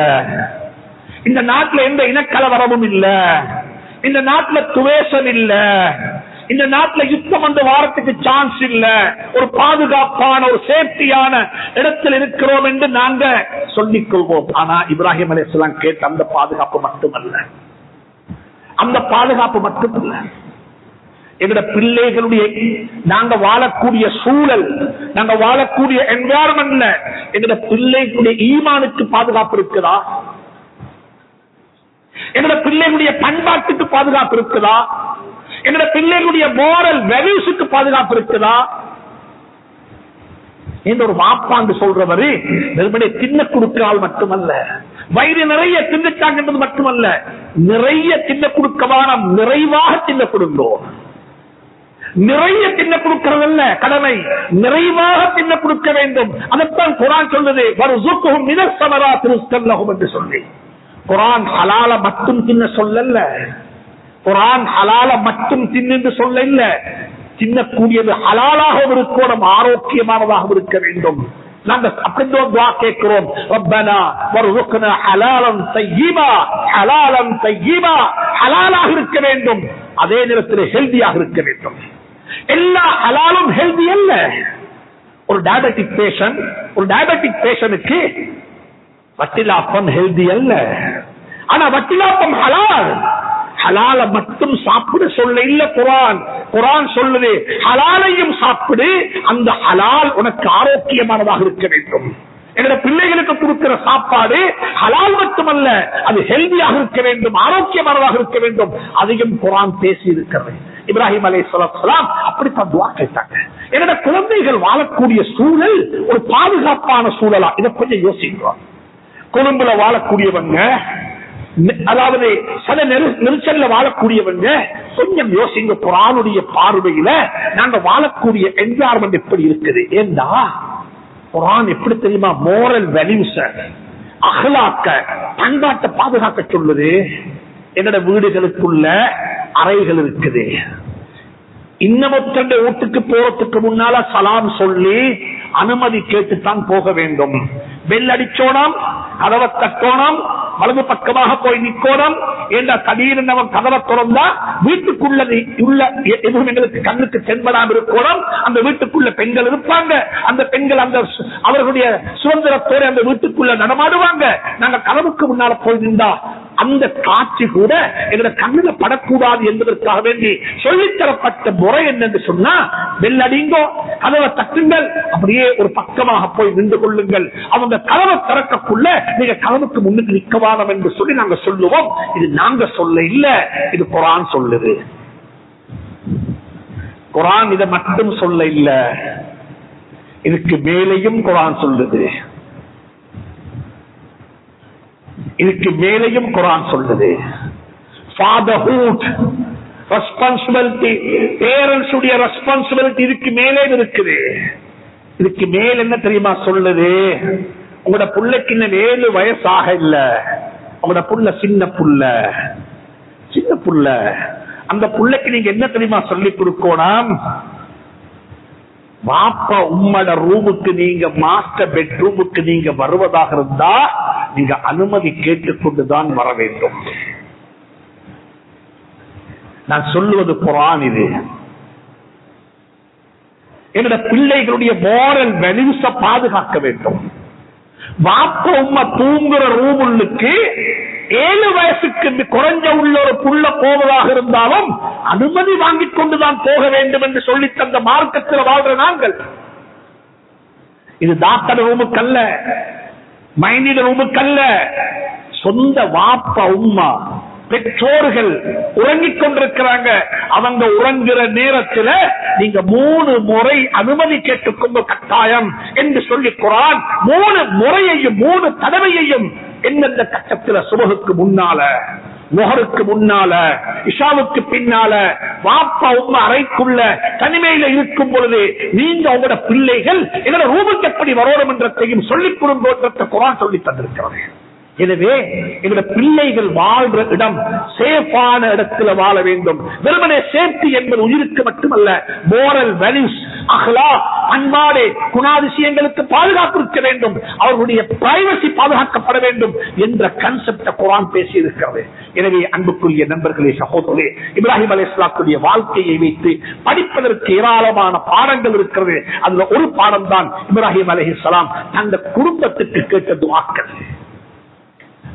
இந்த நாட்டில் எந்த இனக்கலவரமும் இல்ல, இந்த நாட்டில் துவேஷம் இல்ல, இந்த நாட்டில் யுத்தம் வந்து வாரத்துக்கு சான்ஸ் இல்ல, ஒரு பாதுகாப்பான ஒரு சேஃப்டியான இடத்தில் இருக்கிறோம் என்று நாங்க சொல்லிக் கொள்வோம். ஆனா இப்ராஹிம் அலைஹிஸ்ஸலாம் கேட்ட அந்த பாதுகாப்பு மட்டுமல்ல, அந்த பாதுகாப்பு மட்டுமல்ல, எங்கட பிள்ளைகளுடைய நாங்க வாழக்கூடிய சூழல், நாங்க வாழக்கூடிய என்வாரன்மெண்ட்ல எங்கட பிள்ளைகளுடைய ஈமானுக்கு பாதுகாப்பு இருக்குதா? எங்கட பிள்ளைகளுடைய பண்பாட்டுக்கு பாதுகாப்பு இருக்குதா? எங்கட பிள்ளைகளுடைய மோரல் வேல்யூஸுக்கு பாதுகாப்பு இருக்குதா? என்ற ஒரு வாப்பாண்டு சொல்றவரு வெறுமனே தின்ன கொடுக்கிறாள் மட்டுமல்ல, வயிறு நிறைய தின்னுட்டாங்க என்பது மட்டுமல்ல, நிறைய தின்ன கொடுக்கவான நிறைவாக தின்ன கொடுங்களோம். நிறைய தின்ன கொடுக்கிறதல்ல கடமை, நிறைவாக தின்ன கொடுக்க வேண்டும். அதைத்தான் குர்ஆன் சொல்லுது, வர்ஸுக்ஹும் மினஸ் ஸமராத்தி ரிஸ்கன் லஹும் என்று சொல்லி. குர்ஆன் ஹலால மட்டும் தின்ன சொல்லல, குர்ஆன் ஹலால மட்டும் தின்னு சொல்ல இல்ல, தின்னக்கூடியது ஹலாலாகவும் இருக்கணும், ஆரோக்கியமானதாக இருக்க வேண்டும். நாங்க அப்படிதான் துஆ கேட்கிறோம், ரப்பனா வர்ஸுக்னா ஹலாலன் தய்யிபா, ஹலாலன் தய்யிபா, ஹலாலாக இருக்க வேண்டும், அதே நேரத்தில் ஹெல்தியாக இருக்க வேண்டும். எல்லா ஹலாலும் ஹெல்தி அல்ல. ஒரு டயபெட்டிக் பேஷனுக்கு வட்டிலாப்பம் ஹெல்தி அல்ல, ஆனா வட்டிலாப்பம் ஹலால். ஹலால மட்டும் சாப்பிட சொல்ல இல்ல குர்ஆன். குர்ஆன் சொல்லுது ஹலாலையும் சாப்பிடு, அந்த ஹலால் உனக்கு ஆரோக்கியமானதாக இருக்க வேண்டும். என்னோட பிள்ளைகளுக்கு கொடுக்கிற சாப்பாடு ஹலால் மட்டுமல்ல, அது ஹெல்தியாக இருக்க வேண்டும், ஆரோக்கியமானதாக இருக்க வேண்டும். அதையும் குர்ஆன் பேசி இருக்கிறது. இப்ராஹிம் அலைஹிஸ்ஸலாம் அப்படித்தான் துஆ கேட்டாங்க. என்னோட குழந்தைகள் வாழக்கூடிய சூழல் ஒரு பாதுகாப்பான சூழலா, இதை கொஞ்சம் யோசிக்கிறோம். கொழும்புல வாழக்கூடியவங்க, அதாவது சில நெரிசல்ல வாழக்கூடியவங்க கொஞ்சம் யோசிங்க. குர்ஆனுடைய பார்வையில நாங்க வாழக்கூடிய என்வாயர்மெண்ட் எப்படி இருக்குது? ஏண்டா குர்ஆன் எப்படி தெரியுமா மோரல் வேல்யூஸ், அஹ்லாக்க, பண்பாட்டை பாதுகாக்க சொல்லுது. என்னோட வீடுகளுக்குள்ள அறைகள் இருக்குது. இன்னமொத்தண்ட வீட்டுக்கு போறதுக்கு முன்னால சலாம் சொல்லி அனுமதி கேட்டுத்தான் போக வேண்டும். பெல் அடிச்சோனாம், கதவை தட்டோனாம், வலது பக்கமாக போய் நிக்கோணும். ஏண்டா திடீர்னு கதவை திறந்தா வீட்டுக்குள்ள உள்ள எதுவும் எங்களுக்கு கண்ணுக்கு தென்படாம இருக்கணும். அந்த வீட்டுக்குள்ள பெண்கள் இருப்பாங்க. அந்த பெண்கள் அந்த அவர்களுடைய சுதந்திரத்தோடு அந்த வீட்டுக்குள்ள நடமாடுவாங்க. நாங்க கதவுக்கு முன்னால போய் நின்றா அந்த காட்சி கூட எங்களை கண்ணுல படக்கூடாது என்பதற்காக வேண்டி சொல்லித்தரப்பட்ட முறை என்னன்னு சொன்னா, வெள்ளடிங்கோ, கதவை தட்டுங்கள், அப்படியே ஒரு பக்கமாக போய் நின்று கொள்ளுங்கள். அவங்க கதவை திறக்கக்குள்ள நீங்க கதவுக்கு முன்னுக்கு நிற்கவானம் என்று சொல்லி நாங்க சொல்லுவோம். இது நாங்க சொல்ல இல்ல, இது குர்ஆன் சொல்லுது. குர்ஆன் இதை மட்டும் சொல்ல இல்ல, இதுக்கு மேலையும் குர்ஆன் சொல்லுது. இதுக்கு மேலையும் குர்ஆன் சொல்லுது. ஃபாதர்ஹுட் ரெஸ்பான்சிபிலிட்டி, பேரண்ட்ஸ் உடைய ரெஸ்பான்சிபிலிட்டி இதுக்கு மேலே இருக்குது. இதுக்கு மேல் என்ன தெரியுமா சொல்லுது? உங்களோட புள்ளைக்கு இன்னும் 7 வயசாக இல்ல, உங்களோட புள்ள சின்ன புள்ள, அந்த புள்ளைக்கு நீங்க என்ன தெரியுமா சொல்லி கொடுக்கணும்? பாப்பா உம்மட ரூமுக்கு நீங்க மாஸ்டர் பெட்ரூமுக்கு நீங்க வருவதாக இருந்தா நீங்க அனுமதி கேட்டுக்கொண்டுதான் வர வேண்டும். நான் சொல்லுவது குர்ஆன். இது என்னோட பிள்ளைகளுடைய மோரல் வேல்யூஸ பாதுகாக்க வேண்டும். பாப்பா உம்மா தூங்குற ரூமுக்கு 7 வயசுக்கு குறைஞ்ச உள்ள ஒரு புள்ள போவதாக இருந்தாலும் அனுமதி வாங்கிக் கொண்டுதான் போக வேண்டும் என்று சொல்லி தந்த மார்க்கத்தில் வாழ்ற நாங்கள். இது டாக்டர் ரூமுக்கல்ல, மைனிட ரூமுக்கல்ல. சொந்த வாப்பா உம்மா பெற்றோர்கள் உறங்கிக் கொண்டிருக்கிறாங்க. அவங்க உறங்குற நேரத்தில் நீங்க 3 முறை அனுமதி கேட்டுக்கொண்டு கட்டாயம் என்று சொல்லி குர்ஆன் 3 முறையையும் 3 தடவையையும் எந்தெந்த கட்டத்தில் சுபஹுக்கு முன்னால, நுஹருக்கு முன்னால, இஷாவுக்கு பின்னால, வாப்பா உம்மா அறைக்குள்ள தனிமையில இருக்கும் பொழுது நீங்க உங்களோட பிள்ளைகள் எங்களோட ரூமுக்கு எப்படி வரணும் என்றதையும் சொல்லிக் கொடுத்த குர்ஆன் சொல்லி தந்திருக்கிறது. எனவே எங்களோட பிள்ளைகள் வாழ்ற இடம் சேஃபான இடத்துல வாழ வேண்டும். வெறுமனே சேஃப்டி என்பது உயிருக்கு மட்டுமல்ல, மோரல் வேல்யூஸ், அஹ்லாக், பண்பாடு, குணாதிசயங்களுக்கு பாதுகாப்பு இருக்க வேண்டும். அவர்களுடைய பிரைவசி பாதுகாக்கப்பட வேண்டும் என்ற கான்செப்ட் குர்ஆன் பேசி இருக்கிறது. எனவே அன்புக்குரிய நண்பர்களே, சகோதரர்களே, இப்ராஹிம் அலைஹிஸ்ஸலாத்துடைய வாழ்க்கையை வைத்து படிப்பதற்கு ஏராளமான பாடங்கள் இருக்கிறது. அதுல ஒரு பாடம் தான் இப்ராஹிம் அலைஹிஸ்ஸலாம் அந்த குடும்பத்துக்கு கேட்ட துஆக்கள்.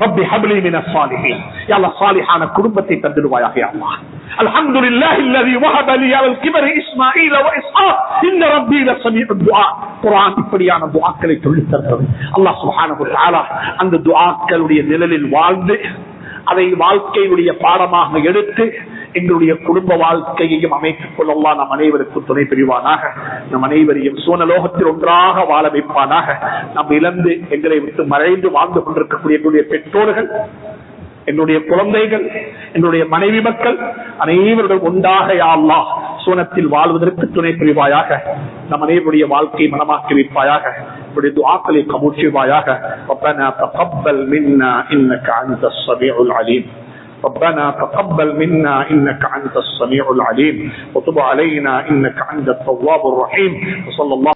ரப்பி ஹப்லி மினஸ் ஸாலிஹீன், யா அல்லாஹ் ஸாலிஹான குடும்பத்தை தந்திடுவாயாக யா அல்லாஹ். அல்ஹம்துலில்லாஹி அல்லதி வஹப லி அல் கிபரி இஸ்மாஈல வ இஸ்ஹாக் இன்ன ரப்பி லஸமீஉத் துஆ. குர்ஆன் இப்படியான துஆக்களை சொல்லித் தருகிறது. அல்லாஹ் சுப்ஹானஹு வ தஆலா அந்த துஆக்களுடைய நிழலில் வாழ்ந்து அதை வாழ்க்கையுடைய பாடமாக எடுத்து எங்களுடைய குடும்ப வாழ்க்கையையும் அமைத்துக் கொள்ளலாம். நம் அனைவருக்கும் துணை புரிவானாக. நம் அனைவரையும் சூனலோகத்தில் ஒன்றாக வாழ வைப்பானாக. நம் இழந்து எங்களை விட்டு மறைந்து வாழ்ந்து கொண்டிருக்கக்கூடிய எங்களுடைய பெற்றோர்கள், என்னுடைய குழந்தைகள், என்னுடைய மனைவி மக்கள் அனைவருடன் ஒன்றாக யா அல்லாஹ் சூனத்தில் வாழ்வதற்கு துணை புரிவாயாக. நம் அனைவருடைய வாழ்க்கையை மனமாக்கி வைப்பாயாக. நம்முடைய துஆக்களை கபூல் செய்வாயாக. ரப்பனா தகப்பல் மின்னா இன்னக அன்தஸ் ஸமீஉல் அலீம். ربنا تقبل منا إنك أنت السميع العليم وتب علينا إنك أنت التواب الرحيم. وصلى الله